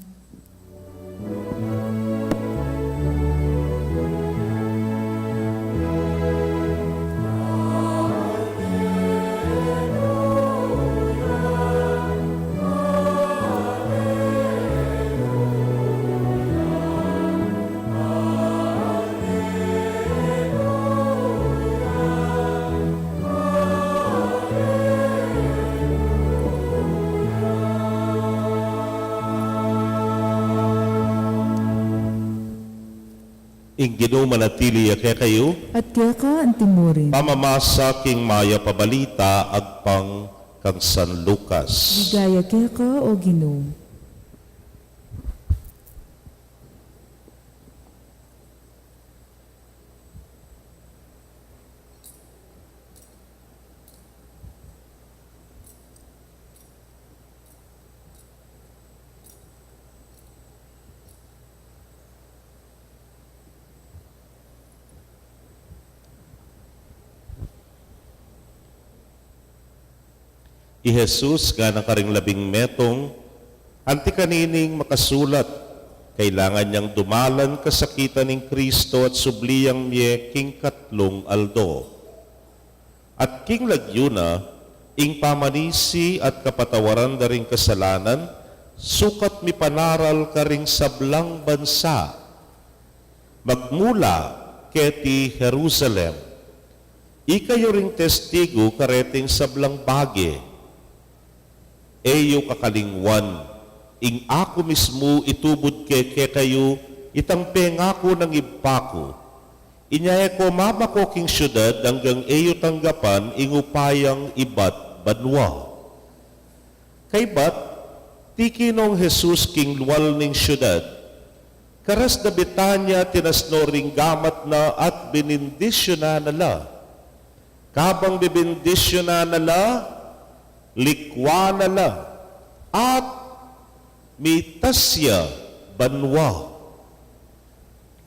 Ing Ginoo manatili kaya kayo, At kaya ka ang timurin. pamamasa king maya pabalita agpang kang San Lucas. Ligaya kaya ka o Ginoo. I Jesus nga ng karing labing metong, anti kanining makasulat, kailangan niyang dumalan kasakitan ng Kristo at subliyang niya king katlong aldo. At king lagyuna, ing pamanisi at kapatawaran da ring kasalanan, sukat mi panaral ka ring sablang bansa. Magmula keti Jerusalem, ikayo ring testigo kareting sablang bage, eyo kakalingwan, ing ako mismo itubod ke kayo, itang pengako ng ibpako. Inyaya ko mabako king syudad hanggang eyo tanggapan ing upayang ibat banwa. Kay bat, tikinong Jesus king luwal ning syudad, karas na Betanya tinasnoring gamat na at binindisyonan nala. Kabang bibindisyonan nala, likwa nala, at mitasya banwa.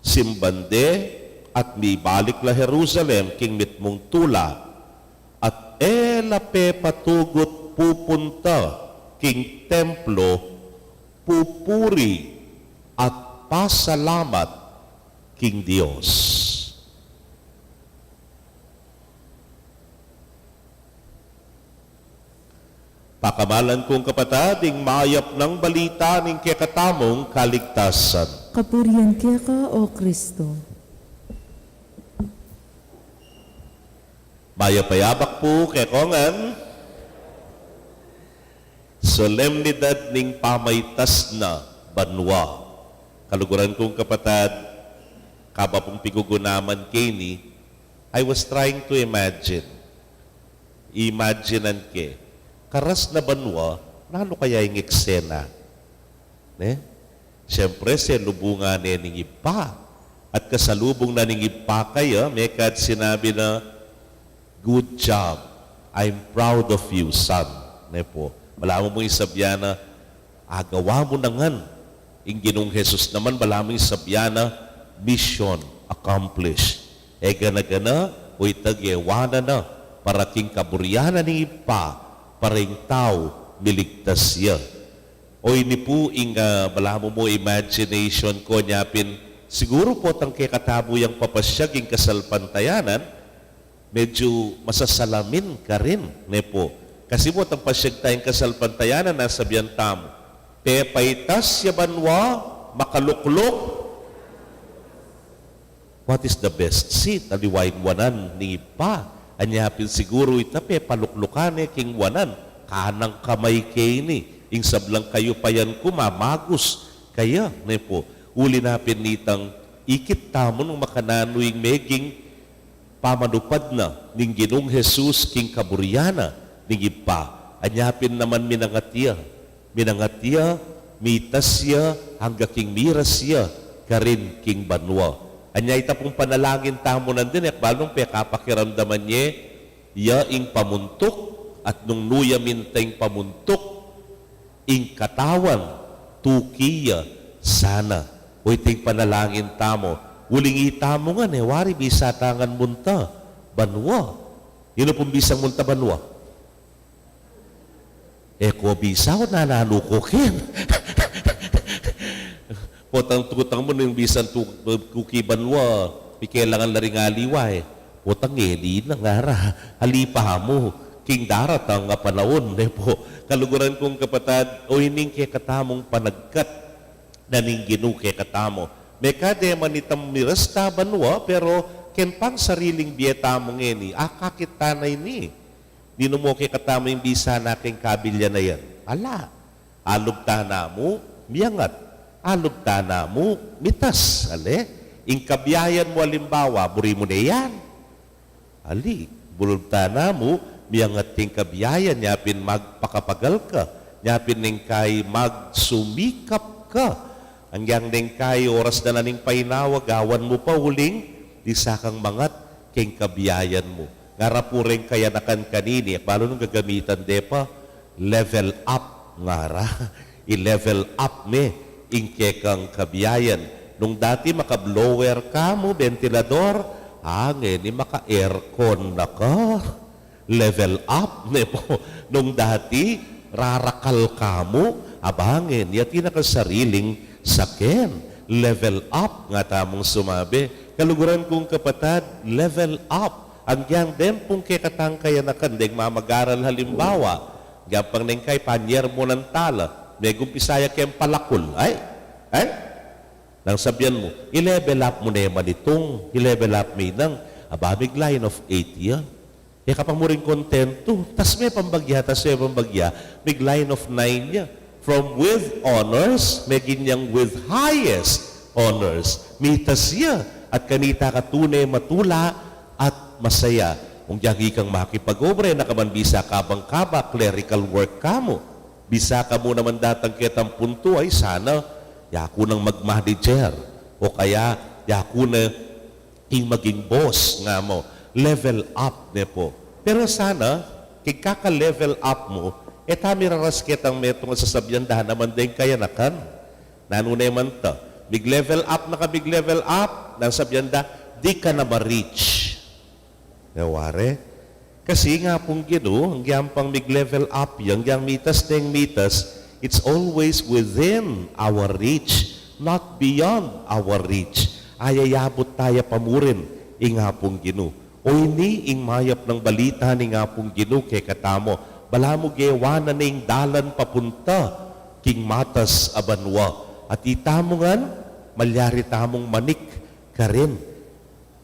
simbande, at mi balik la Jerusalem, king mitmong tula, at elape patugot pupunta, king templo, pupuri, at pasalamat, king Dios. Pakamalan kong kapatid, mayap ng balita ng kekatamong kaligtasan. Kapurihan ka, O Kristo. Mayapayabak po kekongan, solemnidad ning pamaytas na banwa. Kaluguran kong kapatid, kaba pong pigugunaman kini, I was trying to imagine. Imaginean ke, karas na banwa, nalo kaya yung eksena? Ne? Siyempre, sa lubungan ning ipa. At kasalubong na ning ipa kayo, may kad sinabi na, good job. I'm proud of you, son. Ne po. Wala mo mong isabya na, agawa mo na ngan. Ang Ginong Jesus naman, wala mong isabya na, mission accomplished. E gana-gana, o itagyewana na, para king kaburyanan ni ipa, para yung tao, miligtas siya. O ini po, wala mo imagination ko, nyapin, siguro po, tangke katabo yung papasyag, yung kasalpantayanan, medyo masasalamin ka rin, ne po. Kasi mo, ang pasyag tayong kasalpantayanan, nasa biyantamo. Pepaitas ya banwa, makaluklok. What is the best seat? Aliwain-wanan ni ipa. Anyapin siguro ita, pepaluklukan king wanan. Kanang kamay kini. Ing sablang kayo payan ko, mamagus. Kaya, ne po, uli napin nitang ikit tamon ng makananoing meging pamanupad na ning Ginong Jesus king kaburyana ning ipa. Anyapin naman minangatiya, mitasya, hangga king mirasya, karin king banwa. Anya ita pong panalangin tamo nandun, balong pekapakiramdaman niya, ya ing pamuntok, at nung nuya minteng pamuntok, ing katawan, tukiya, sana. O iting panalangin tamo, uling itamo nga, wari bisa tangan munta, banwa. Yun pong bisang munta banwa. Ko bisa ko nananukokin. Potang-tutang mo ng bisan kuki banwa, pikailangan na rin aliway. Potang di na nga halipa mo, king daratang nga panahon. Po. Kaluguran kong kapatid, o hining kay katamong panagkat, na ning Ginoo kay katamo. May kadema nitam mirasta banwa, pero ken pang sariling biyeta mo ngeni, kakit tanay ni. Dino mo kay katamo yung bisa naking kabilya na yan. Ala, alubta na mo, miyangat. Alubta na mo, mitas. Ale, ing kabiyayan mo alimbawa, buri mo na yan. Ali, bulubta na mo, miyangat king kabiyayan, nyapin magpakapagal ka, nyapin ning kay magsumikap ka. Hanggang ning kay oras na naning painawa, gawan mo pa uling, di sakang mangat king kabiyayan mo. Ngarapuring kaya nakan kanini, paano nung gagamitan de pa? Level up, ngara. I-level up me, ingke kang kabiyayan. Nung dati maka-blower ka mo, ventilador, hangin, maka-aircon na ka. Level up, ne po. Nung dati, rarakal ka mo, abangin, yati na ka sariling saken. Level up, nga tamong sumabi. Kaluguran kong kapatid, level up. Ang yang dem pong kekatang kaya na kandeng mamagaral halimbawa, gapang neng kay panyer mo ng tala, may gumpisaya kayong palakul. Ay? Nang sabihan mo, i-level up mo na yung manitong, i-level up may nang, abamig line of 8 yan. Kapag mo rin kontento, tas may pambagya, may line of 9 yan. From with honors, may ginyang with highest honors. Mitas yan. At kanita katunay matula at masaya. Kung diyagi kang makipag-obre, nakamanbisa kabang kaba, clerical work ka mo. Bisa ka mo naman datang kitang punto ay sana yaku nang mag-manager o kaya yaku na maging boss nga mo. Level up ne po. Pero sana, kikaka-level up mo, tami raras kitang metong sasabyan dahan naman din kaya nakan. Nanunay man ta. Big level up na ka, big level up. Nang sabihan da, di ka na ma-reach. Nawari? Kasi nga pong Ginoo, ang pang big level up, yang mitas na yung mitas, it's always within our reach, not beyond our reach. Ayayabot tayo pamurin, nga pong Ginoo. O ini ing mayap ng balita ni nga pong Ginoo kay katamo. Bala mo gewa na ning dalan papunta king matas abanwa. At itamongan, malyari tamong manik ka rin.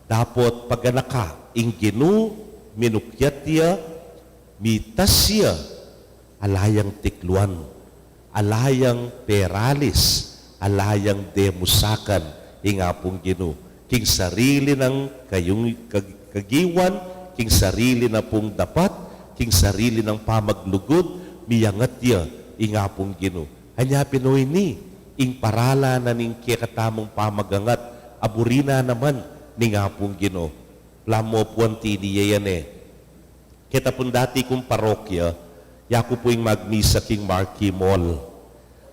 Dapat paganaka, ing Ginoo, minukyat niya, mitas siya, alayang tikluan, alayang peralis, alayang demusakan, nga pong Ginoo. King sarili ng kayong kagiwan, king sarili na pong dapat, king sarili ng pamaglugod, miyangat niya, nga pong Ginoo. Hanya Pinoy ni, ing parala na ning kikatamong pamagangat, aburina naman, ni nga pong Ginoo. Lamo po ang tiniya yan eh. Kita pong dati kong parokya, yaku po yung magmisa king Marquee Mall.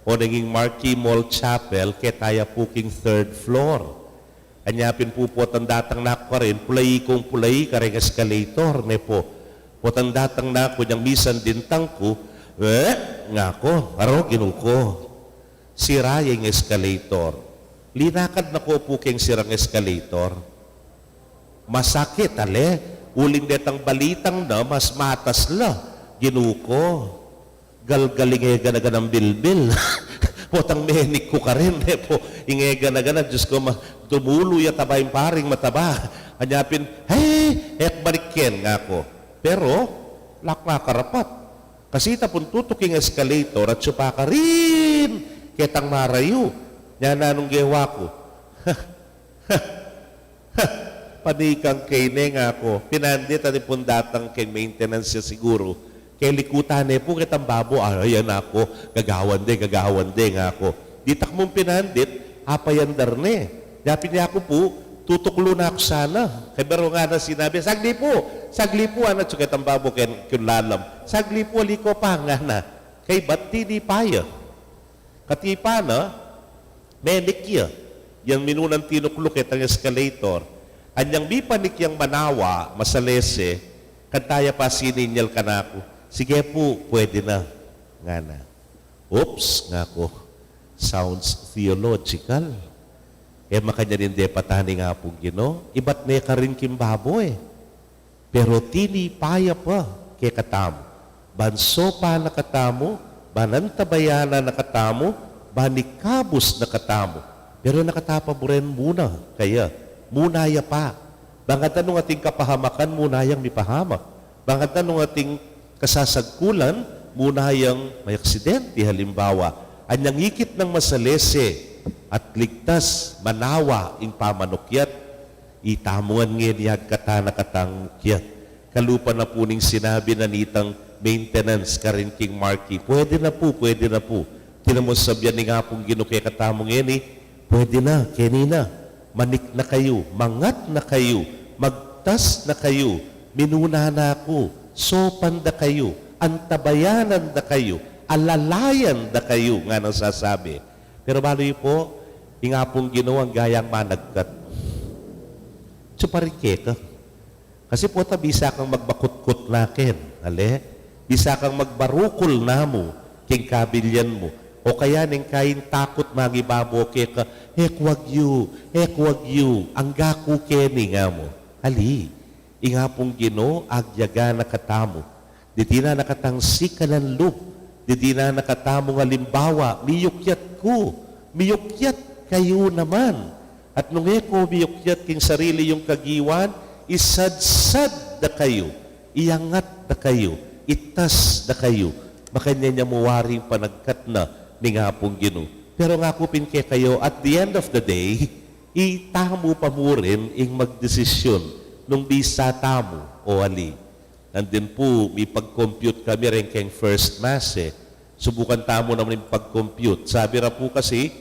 O naging Marquee Mall Chapel, ketaya po king third floor. Anyapin po po ang datang nako rin, pulay kong pulay, kareng escalator, ne po. Po ang datang nako, yung misan dintang ko, nga ko, aro ginuko. Sira yung escalator. Linakad na ko po king sirang escalator. Masakit, ale. Uling detang balitang na, mas matas la. Ginuko. Galgaling ega ng bilbil. Potang menik ko ka rin, po. Ingega na gana, Diyos ko, tumulo ya tabayong paring mataba. Anyapin, hey, balikin nga ko. Pero, lakma karapat. Kasi tapon tutuking escalator at supa ka rin. Ketang marayo. Yan na nung gewa ko. Panikang kay nga ako. Pinandit at ipundatang kay maintenance siya siguro. Kay likutan po kitang babo. Ayan ako. Gagawan de nga ako. Ditak mong pinandit, apayandar ne. Yapin niya ako po, tutuklo na ako sana. Kay baro nga na sinabi, sagli po, anak so kitang babo kay lalam. Sagli po, liko pa nga na. Kay ba't di paya? Katipa na, menikya. Yang minunang tinuklukit ang escalator. Anyang mi panikyang manawa, masalese, kantaya pa sininyal ka na ako. Sige po, pwede na. Nga na. Oops, nga ko. Sounds theological. Makanya rin de patani nga pong Ginoo. Iba't ne ka rin kimbabo eh. Pero tini paya pa kay katamo. Banso pa na katamo, banantabayana na katamo, banikabos na katamo. Pero nakatapa mo rin muna. Kaya, munaya pa. Bangat anong ating kapahamakan, munayang mipahamak. Bangat anong ating kasasagkulan, munayang may aksidente, halimbawa. Anyang ikit ng masalese at ligtas, manawa, ing pamanukyat, itamuan ngayag katana-katang mukyat. Kalupa na po ning sinabi na nitang maintenance ka rin king Marquee. Pwede na po. Tinamusabyan ni nga pong ginukay katamong ini, pwede na, kenina. Manik na kayo, mangat na kayo, magtas na kayo, minuna na ako, sopan na kayo, antabayanan na kayo, alalayan na kayo, nga nang sasabi. Pero baloy po, nga pong ginawang gayang managkat. Tsuparike ka. Kasi po bisa kang magbakutkot nakin, ale? Bisa kang magbarukol na mo, king kabilyan mo. O kaya ning kain takot magibabo kaya ka, wag you, ang gaku keni nga mo. Ali, inga pong Ginoo, agyaga na katamo. Diti na nakatang sikalan loop. Diti na nakatamo nga limbawa, miyukyat ko. Miyukyat kayo naman. At nung miyukyat king sarili yung kagiwan, isadsad na kayo. Iangat na kayo. Itas na kayo. Makanya niya muwaring panagkat na ni nga pong Ginoo. Pero nga po pinke kayo, at the end of the day, itamo pa mo rin ing magdesisyon nung bisa tamo o ali. Nandun po, may pag-compute kami rin kayong first mass eh. Subukan tamo naman yung pag-compute. Sabi ra po kasi,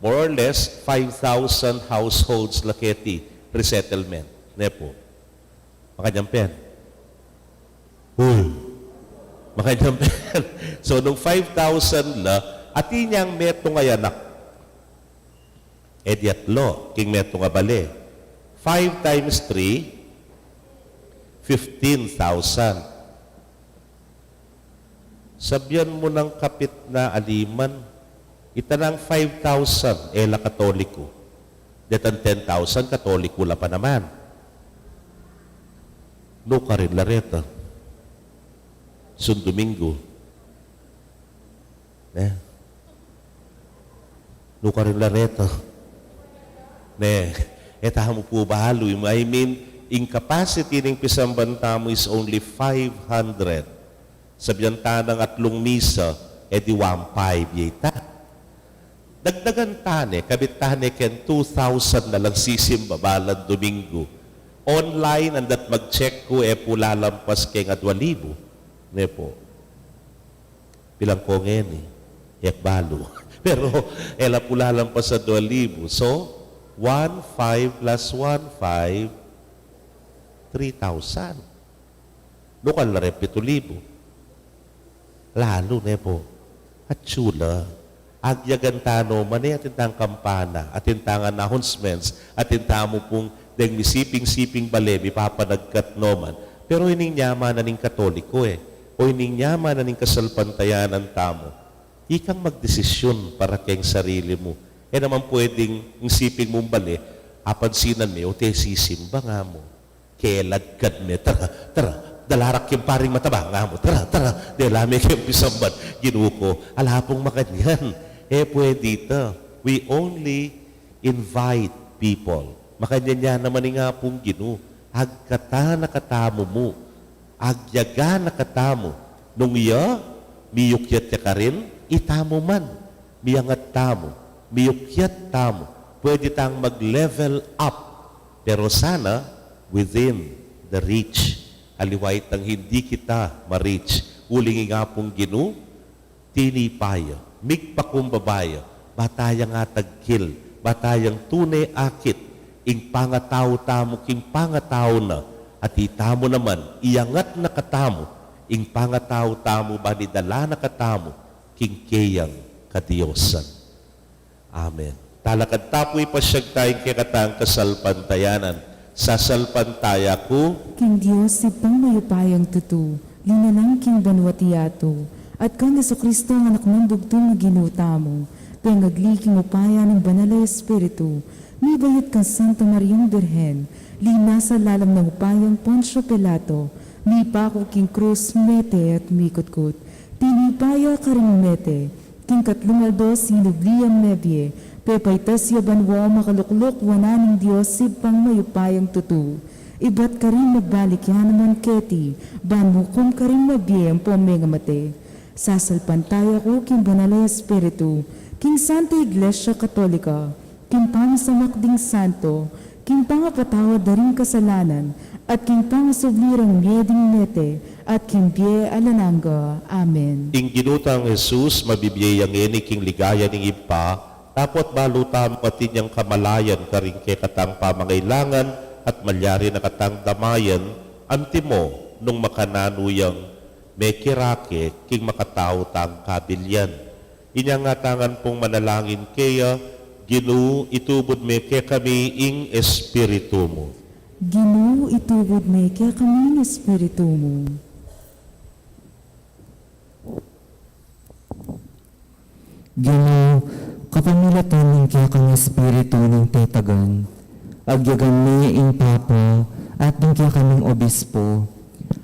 more or less, 5,000 households laketi resettlement. Ne po. Makanyampen. Makanyampen. So, nung 5,000 la, at inyang meto ngayanak. Ediatlo, king meto nga bali. 5 times 3, 15,000. Sabyan mo ng kapit na aliman, itanang 5,000, ela katoliko. Detan 10,000, katoliko la pa naman. No ka rin lareta. Sun Domingo. No ka rin lareta. Etahan mo po bahalo. I mean, in capacity ng pisambanta mo is only 500. Sabihan tanang atlong misa, edi 1,500 yita. Dagdagan tane, kabit tane ken 2,000 na lang sisimba balan Domingo. Online, andat mag-check ko, po lalampas kay nga 2,000. Ne po. Pilang ko ngayon balo. Pero, ela po lalampas sa 2,000. So, 1,500 plus 1,500, 3,000. Lokal na rin 7,000. Lalo ne po. At tsula. Agyagantano, mani atintang kampana, atintang announcements, atintang mo pong deng misiping-siping bale, ipapanagkat noman. Pero ining yaman na ning katoliko o ining yaman na ning kasalpantayanan tamo. Ikang magdesisyon para keng sarili mo. Naman pwedeng isipin mong bali, apansinan mo, o te sisimba nga mo. Kelagkad me, tara, dalarak yung paring mataba nga mo, tara, delame kayong pisamban, ginuko, alapong makanyan. Pwede ito. We only invite people. Makanyan niya naman nga pong ginu. Agkata nakatamo mo, agyaga nakatamo. Nung iya, miyukyat ya ka rin, itamo man, miyangat tamo. Miyukyat tamo. Pwede tang mag-level up. Pero sana, within the reach. Aliwait ang hindi kita ma-reach. Uling nga pong ginu, tinipaya, migpakumbabaya, batayang atagkil, batayang tunay akit, ing pangatao tamo, king pangatao na, at itamo naman, iyangat na katamo, ing pangatao tamo, banidala na katamo, king kayang kadiyosan. Amen. Talakad tapoy pasyag tayong kikatang kasalpantayanan. Sasalpantaya ko, King Diyos, ipang mayupayang tutu, linanang king banwatiyato, at kang Kristo ang anak ng bugtong na ginuta mo, pengagli king upaya ng banal na Espiritu, may bayat kang Santa Mariang Birhen, lina sa lalam ng upayang Poncio Pilato, may pako king krus mete at mikutkut, tinipaya ka rin mete, king katlong aldos hinubliang nebye, pepaitas yabanwa makaluklok wananing Diyos sipang mayupayang tutu. Iba't ka rin magbalik yan naman keti, banmukom ka rin mabiyem po mengamate. Sasalpantaya ko king banal na Espiritu, king Santa Iglesia Katolika, king pangsamakding santo, king pangapatawad na rin kasalanan, at king pangasoblirang mieding nete, at king bie alananga. Amen. ing ginutang Jesus, mabibiyayang ini king ligaya ning ipa, tapot balutam pati niyang kamalayan karing kay katang pamangailangan at malyari na katang damayan, antimo nung makananuyang may kirake king makatao tang kabilyan. Inyangatangan pong manalangin kaya, Ginu, itubod me kaya kami ing espiritu mo. Ginoo, itubod me kaya kami ng Espiritu mo. Ginoo, kapamilatan ng kaya kang espiritu ng tetagan, agyagan ni ing papa at ng kaya kaming obispo,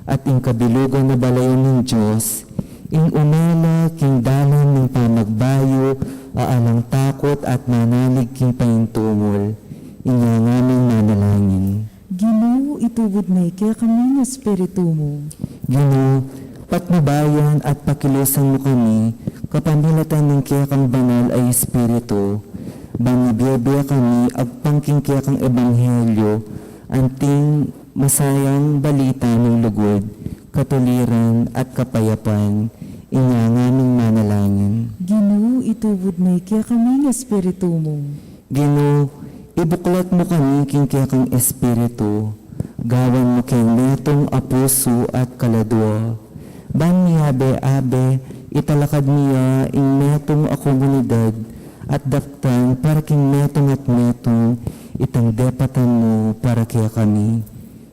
at ing kabilugan na balayan ng Diyos, ing umala king dalan ng panagbayo, aalang takot at manalig king paintungol, inya ngaming manalangin. Ginoo, itubod me kaya kami ng Espiritu mo. Ginoo, patnubayan at pakilusan mo kami, kapamilatan ng kaya kang banal ay espiritu, banibiyabia kami agpangking kaya kang ebanghelyo, anting masayang balita ng lugod, katuliran at kapayapan, inya ngaming manalangin. Ginoo, itubod me kaya kami ng Espiritu mo. Ginoo, ibuklat mo kami king kaya kang espiritu, gawan mo kay netong apuso at kaladwa, ban niya abe, italakad niya ing netong komunidad, at daptan para king metong at metong itang depatan mo para kaya kami.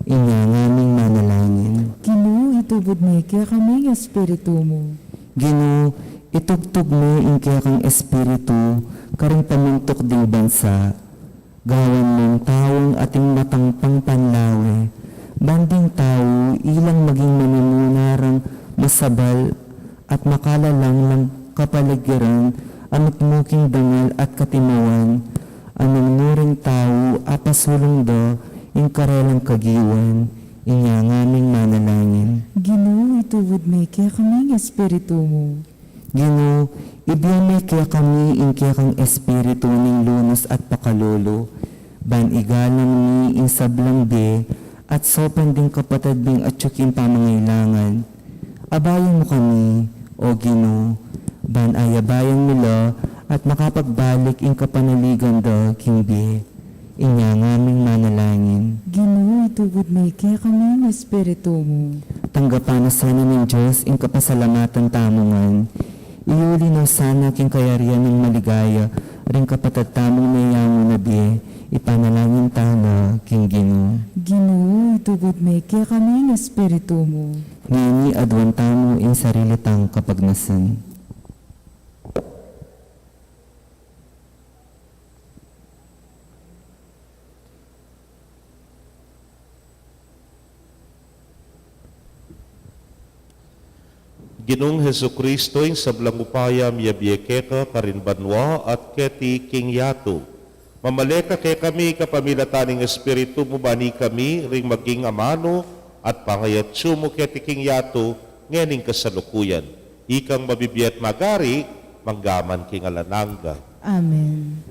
Inya ngaming manalangin. Ginoo, itubod mi kaya kami ng Espiritu mo. Ginoo, itugtog mo in kaya kang Espiritu, karing pamuntok ding bansa. Gawan mong tawang ating matangpang panlawe. Banding tao, ilang maging maninunarang masabal at makalalang ng kapaligiran, amot muking dangal at katimawan. Anong nuring tao, apasulong do, in karelang kagiwan, inya ngaming manalangin. Ginoo, itubod mi kaya kami ng Espiritu mo. Ginoo, ibiyamay kaya kami in kaya kang Espiritu ning lunos at pakalolo, ban igalang ni in sablang be, at sopan ding kapatid bing atsukin pamangailangan. Abayan mo kami, o Ginoo, ban ayabayan nila at makapagbalik in kapanaligan da king be. Inya ngaming manalangin. Ginoo, itubod mi kaya kami ng Espiritu mo. Tanggapan na sana ng Diyos in kapasalamatan tamungan. Iuli na sana king kayarian ng maligaya, rin kapatid tamong mayamo na biye, ipanalangin tana king Ginoo. Ginoo, itubod mi kaya kami ng Espiritu mo. Ngini adwan tamo in sarili tang kapagnasan. Ginong Heso Kristo, yung sablang upaya miyabiyekeka karin banwa at keti king yato. Mamaleka kay kami kapamilataning Espiritu mo bani kami ring maging amano at pangayatsu mo keti king yato ngening kasalukuyan. Ikang mabibiyat magari, manggaman king alananga. Amen.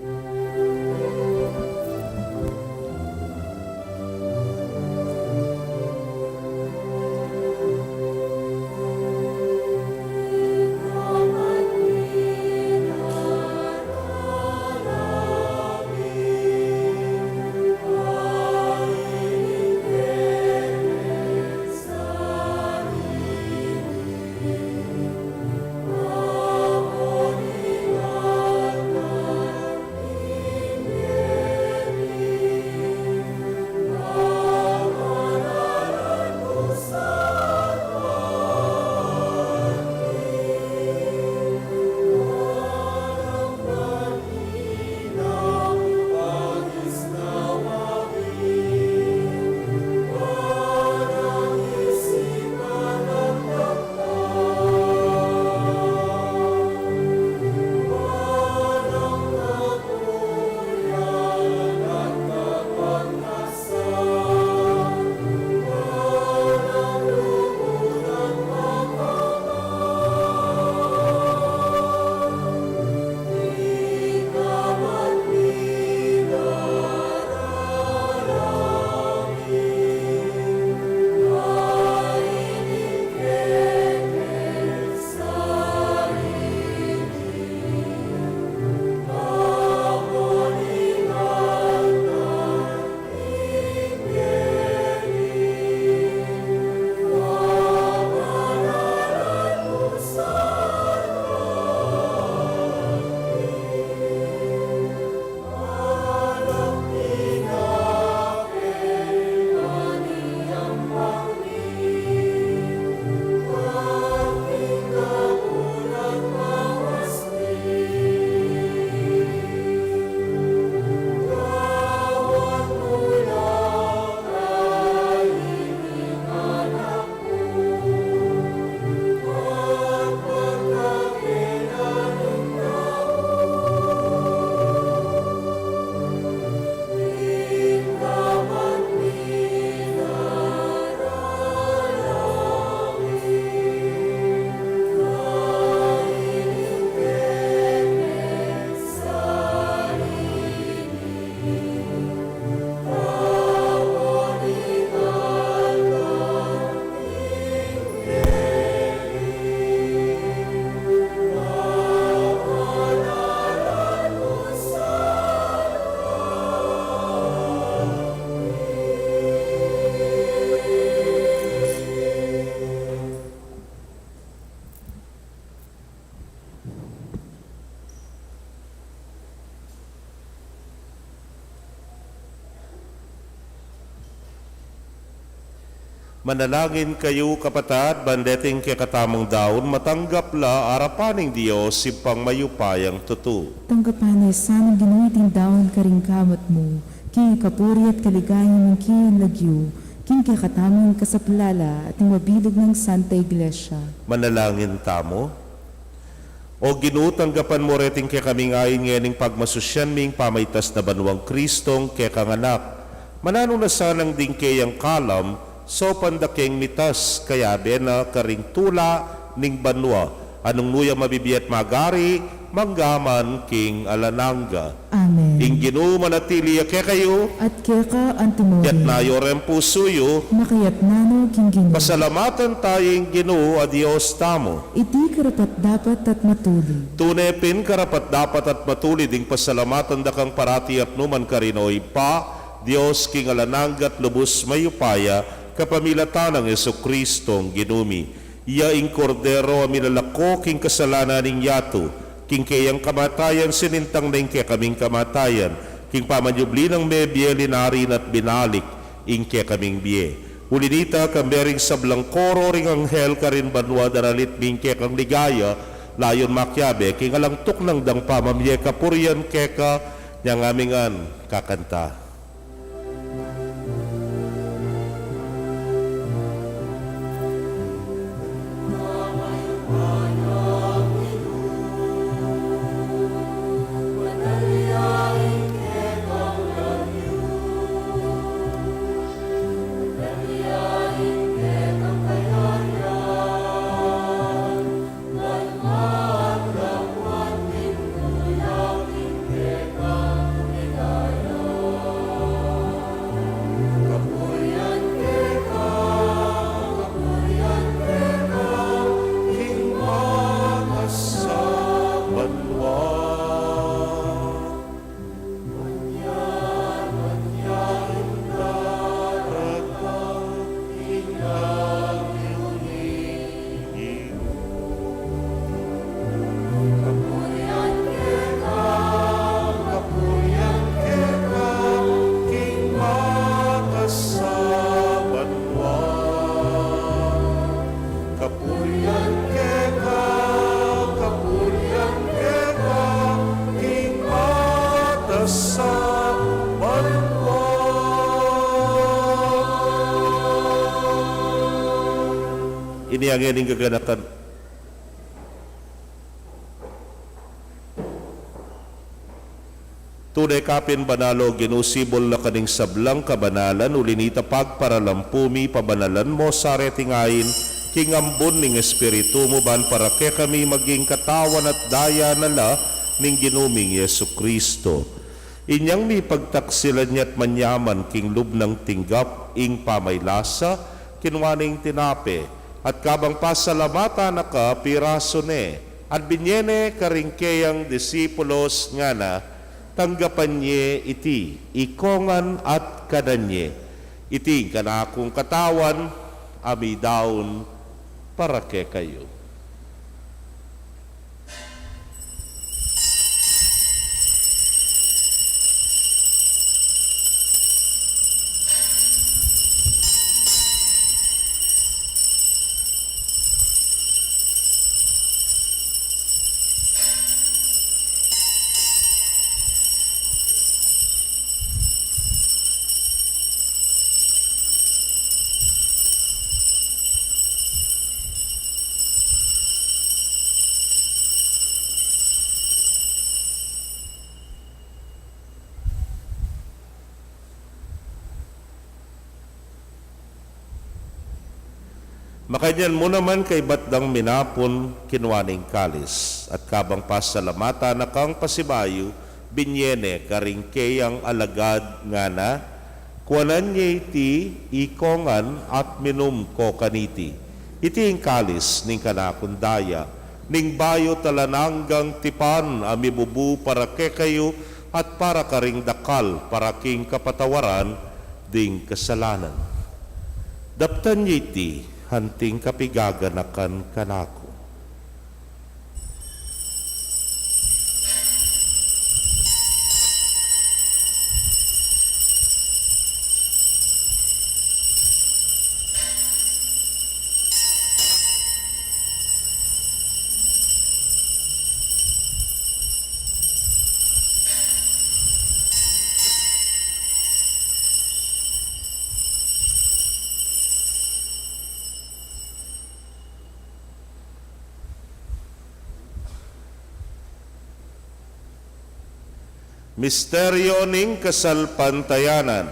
Manalangin kayo kapatad, bandeting kay katamang daon, matanggap la arapaning Diyos sipang mayupayang tutu. Tanggapan ay sanang ginuitin daon karing kamot mo, king kapuri at kaligayan ng kiyan lagyo, king kakatamang kasaplala at yung mabilog ng Santa Iglesia. Manalangin tamo. O Ginoo, tanggapan mo reting kay kaming ayin ngayon pagmasusyan ming pamaitas na banwang Kristong kay kanganak. Manano na sanang ding kayang kalam, so pandaking mitas kaya bena karing tula ning banwa. Anong nuya mabibiyat magari, manggaman king alananga. Amen. Ing Ginoo manatili kay kayo, At kaya ka antimori, yat nayo ren pusuyo, nakayat nano king Ginoo. pasalamatan tayong Ginoo a Dios tamo. Iti karapat dapat at matuli. Tunepin karapat dapat at matuli ding pasalamatan dakang parati at numan karinoy pa, Dios king alananggat lubos mayupaya, kapamilatan ng Jesucristong ginumi. Iya ing kordero amilalako king kasalanan ning yato, king kayang kamatayan sinintang na kaya kaming kamatayan, king pamanyubli ng mebye linarin at binalik, ing kaya kaming biye. Ulinita kambering sablang koro ring anghel karin banwa daralit ming kaya kang ligaya, layon makyabe, king alangtok ng dang pamamye kapurian keka, niyang amingan kakanta. Ini ang ining gaganatan. Tunay kapin banalo ginusibol na kaning sablang kabanalan ulinita pagparalampumi pabanalan mo sa retingayin kingambon ning espiritu mo ban para kay kami maging katawan at daya nala ning ginuming Yesu Kristo. Inyang mi pagtaksilan niya't manyaman king lubnang tinggap ing pamaylasa kinwaning tinape at kabang pasalamatan na ka piraso ne at binyene karingkeyang disipulos nga na tanggapan niye iti ikongan at kadanye iti kanakong katawan ami daon para ke kayo. Makanyan mo naman kay batdang minapon kinwaning kalis at kabang pasalamata na kang pasibayo binyene karingkeyang alagad nga na kuwanan niya iti ikongan at minum ko kaniti iti ing kalis ning kanakundaya ning bayo talananggang tipan amibubu para ke kayo at para karing dakal para king kapatawaran ding kasalanan. Daptan niya iti hanting kapigaganakan kanako. Misteryo ning kasalpantayanan.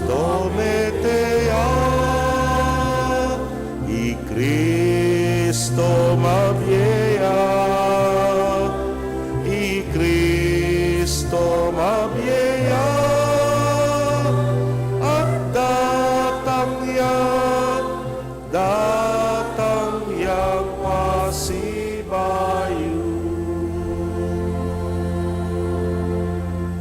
Dometea, i Cristo mabieya, i Cristo mabieya, at datang yang pasibayu.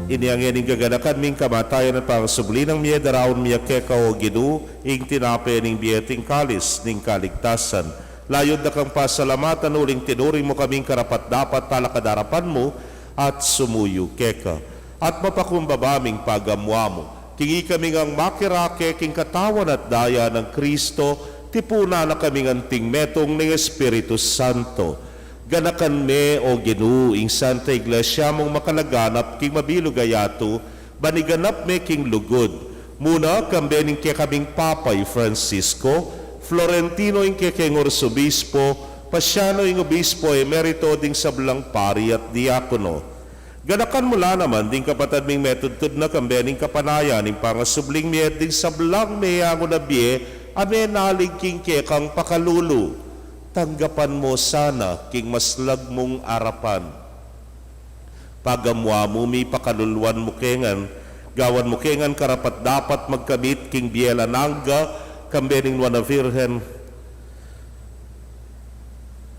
Ini ang ining gaganakan ming kamatayan at pangasubli ng miya daraon miya keka o Ginoo ing tinape ning biyeting kalis ning kaligtasan. Layod na kang pasalamatan uling tinuring mo kaming karapat dapat talakadarapan mo at sumuyo keka. At mapakumbabaming pagamwa mo. Kingi kaming ang makirake king katawan at daya ng Kristo, tipuna na kaming anting metong ng Espiritu Santo. Ganakan me o Ginoo ing Santa Iglesia mong makalaganap king mabilugayato, baniganap me king lugod. Muna kambening kaya kaming Papay Francisco, Florentino ing kaya king Orsobispo, Pasiano ing Obispo Emerito ding sablang pari at diakono. Ganakan mula naman ding kapatad ming metudtud na kambening kapanaya ning pangasubling miet ding sablang meyango na biye, ame nalig king kaya kang pakalulu. Tanggapan mo sana king maslag mong arapan. Pagamwa mo mi pakaluluan mo kengan, gawan mo kengan karapat dapat magkamit king biela nangga, kambening wana virhen.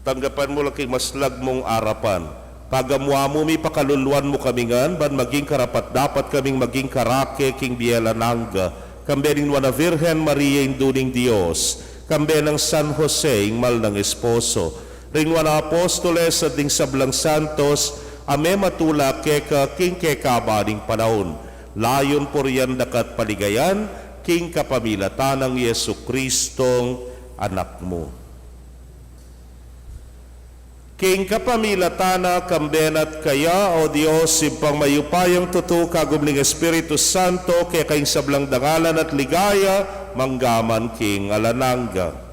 Tanggapan mo lang king maslag mong arapan. Pagamwa mo mi pakaluluan mo kamingan, ban maging karapat dapat kaming maging karake king biela nangga, kambening wana virhen Maria induning Dios, kambe ng San Jose ing mal ng esposo. Ring wana apostoles at ding sablang santos, ame matula keka king kekabaning panahon. Layon poriyan dakat paligayan, king kapamilatan ng Yesu Kristong anak mo. King kapamilatana kambenat kaya o Diyos simpang mayupayang tutu kagumling Espiritu Santo kaya kaing sablang dangalan at ligaya manggaman king alanangga.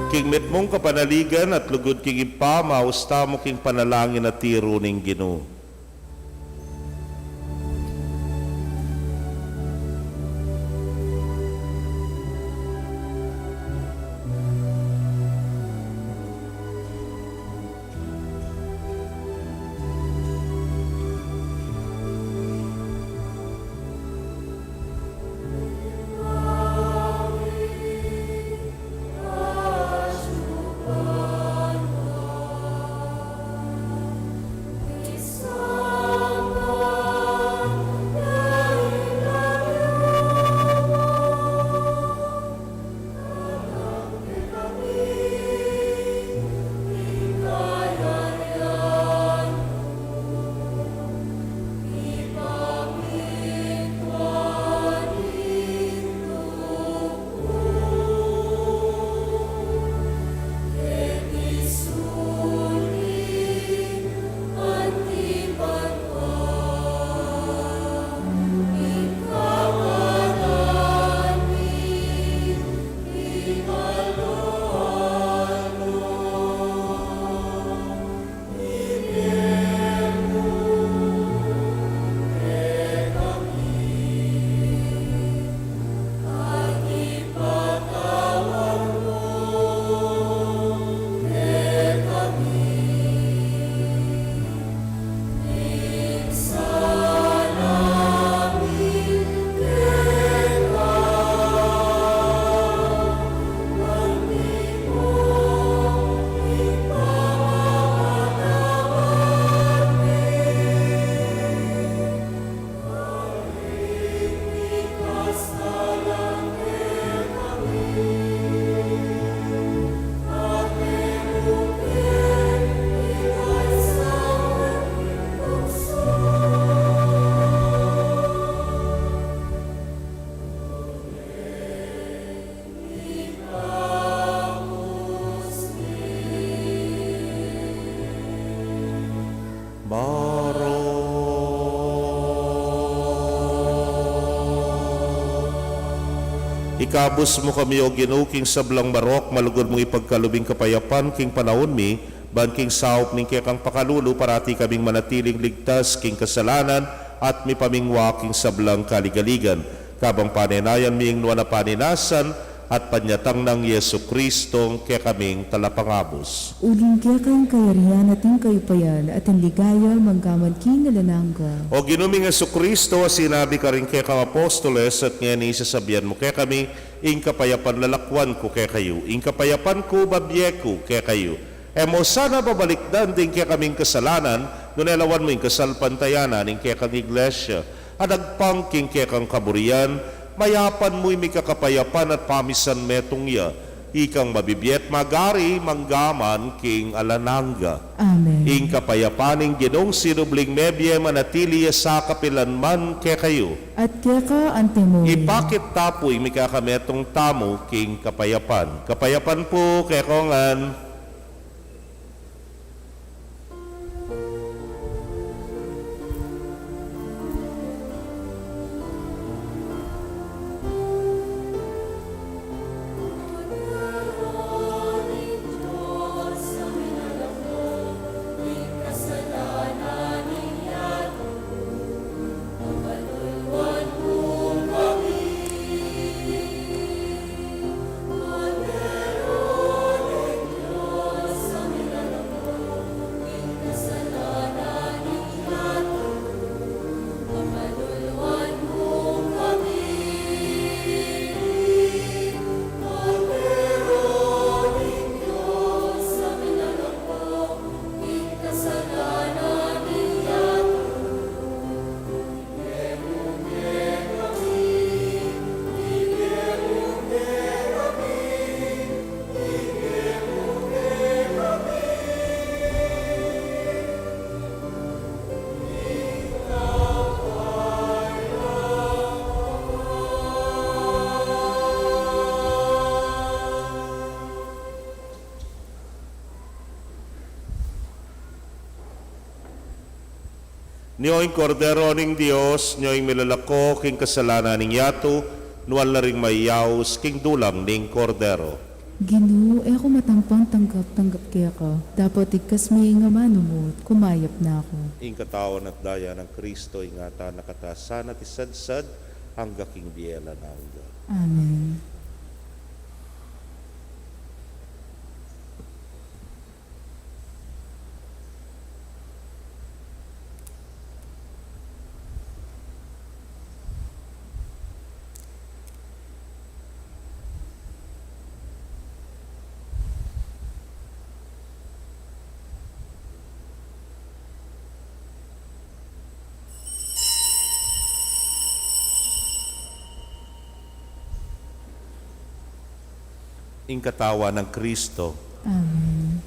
King met mong kapanaligan at lugod king ipa, mausta mo king panalangin at tiro ning Ginoo. So Ikabus mo kami o Ginoo king sablang marok, malugod mong ipagkalubing kapayapan king panahon mi, ban king saop ning kekang pakalulu, parati kaming manatiling ligtas king kasalanan, at mi pamingwa king sablang kaligaligan. Kabang panenayan ming nuwa na paninasan, at panyatang ng Yesu Kristong kaya kaming talapangabos. Uling kaya kayong kayarihan at yung kayupayan at ang ligaya manggaman king nalanangga. O ginuming Yesu Kristo, sinabi ka rin kaya kang apostoles, at ngayon isasabihan mo kaya kami, ing kapayapan lalakwan ko kaya kayo, ing kapayapan ko babye ko kaya kayo. Mo sana babalikdan din kaya kaming kasalanan, nunelawan mo ing kasalpantayanan, ing kaya kang iglesia, at agpangking kaya kang kaburian, mayapan mo'y may kakapayapan at pamisan metong ya, ikang mabibiyet magari manggaman king alanangga. Amen. Ing kapayapaning Ginong sinubling mebye manatili sa kapilanman kaya kayo. At kaya ka antimoy. Ipakit tapoy may kakametong tamo king kapayapan. Kapayapan po kaya kongan. Niyo'y kordero ning Dios, niyo'y milalako king kasalanan ning yato, nuwal na ring mayaws king dulang ning kordero. Ginoo, ako matampang tanggap kaya ka. Dapat ikas may nga manumot, kumayap na ako. Ing katawan at daya ng Kristo, ingata nakatasan at isadsad, hangga king biyela na hangga. Amen. Ing katawan ng Kristo, Amen.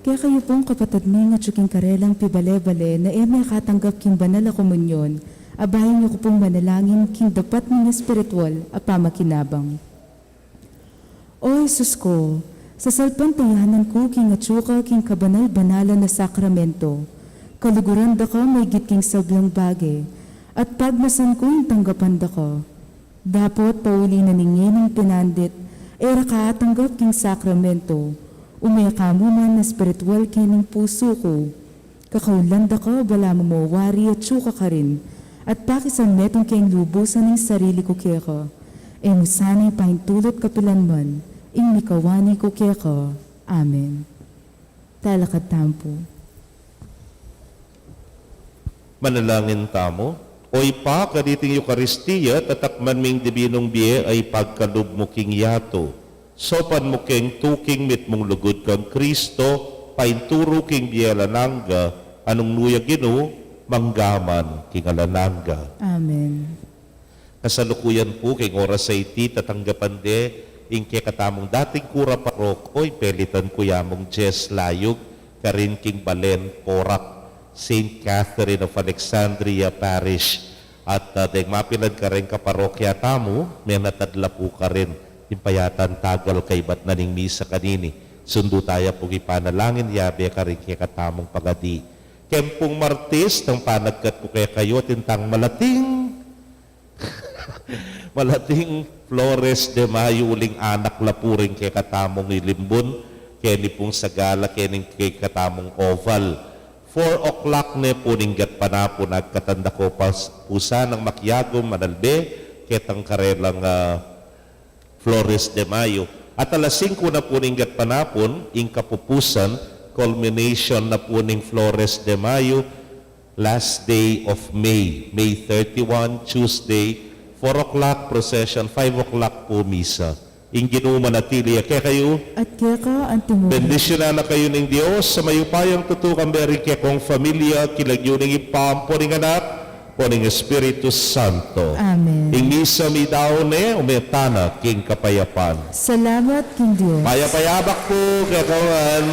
kaya kayo pong kapatid mi nga tsuking karelang pibale-bale na may katanggap king banal a komunyon, abayan niyo ko pong manalangin king dapat mga spiritual a pamakinabang. O Jesus ko, sa salpantayanan ko king atsuka king kabanal-banalan na sakramento, kaluguran da ka may gitking sablang bagay, at pagmasan ko yung tanggapan da ka. Dapat pauli na ningin ng pinandit, era katanggap king sakramento, umeka mo man na spiritual kining puso ko. Kakaulanda ka, bala mo mawari at tsuka ka rin, at pakisan metong keng lubusan ng sarili ko kaya ka, musanay pahintulot kapilan man, mikawani ko kaya ka. Amen. Talakad tampo. Manalangin tamo. Oy pa, kaniting Eukaristiya, tatakman ming dibinong biye ay pagkalub mo king yato. Sopan mo king tuking mit mong lugod kang Kristo, painturo king biye lanangga, anong nuya ginu, manggaman king alanangga. Amen. Kasalukuyan po king oras sa iti, tatanggapan de, ingke katamong dating kura parok, oy pelitan ko yamong Jess Layog, karin king Balen Porak, St. Catherine of Alexandria Parish. At deng mapilad ka rin kaparokya tamo, may natadla po ka rin. Impayatan tagal kay bat naning misa kanini. Sundo tayo po ipanalangin, yabe ka rin kaya katamong pagadi. Kempong Martis, ng panagkat po kaya kayo, tintang malating, malating Flores de Mayo, uling anak lapuring kaya katamong ilimbon, kaya ni pong sagala, kaya ni kaya katamong oval. 4 o'clock ne po ninggat pa na po nagkatanda ko pusa ng Makyagom, Manalbe, ketang karelang Flores de Mayo. At alas 5 na po ninggat pa na po, ing kapupusan, culmination na po ning Flores de Mayo, last day of May, May 31, Tuesday, 4 o'clock procession, 5 o'clock po misa. Ing ginumanatili, kaya kayo, At kaya ka antimuro. bendisyonan na kayo ng Diyos sa mayupayang tutukang beri kaya kong familia, kilagyo ng ipampo ng anak, o ng Espiritu Santo. Amen. Ing misa mi daone, umetana, king kapayapan. Salamat king Diyos. Payapayabak po, kaya kawan.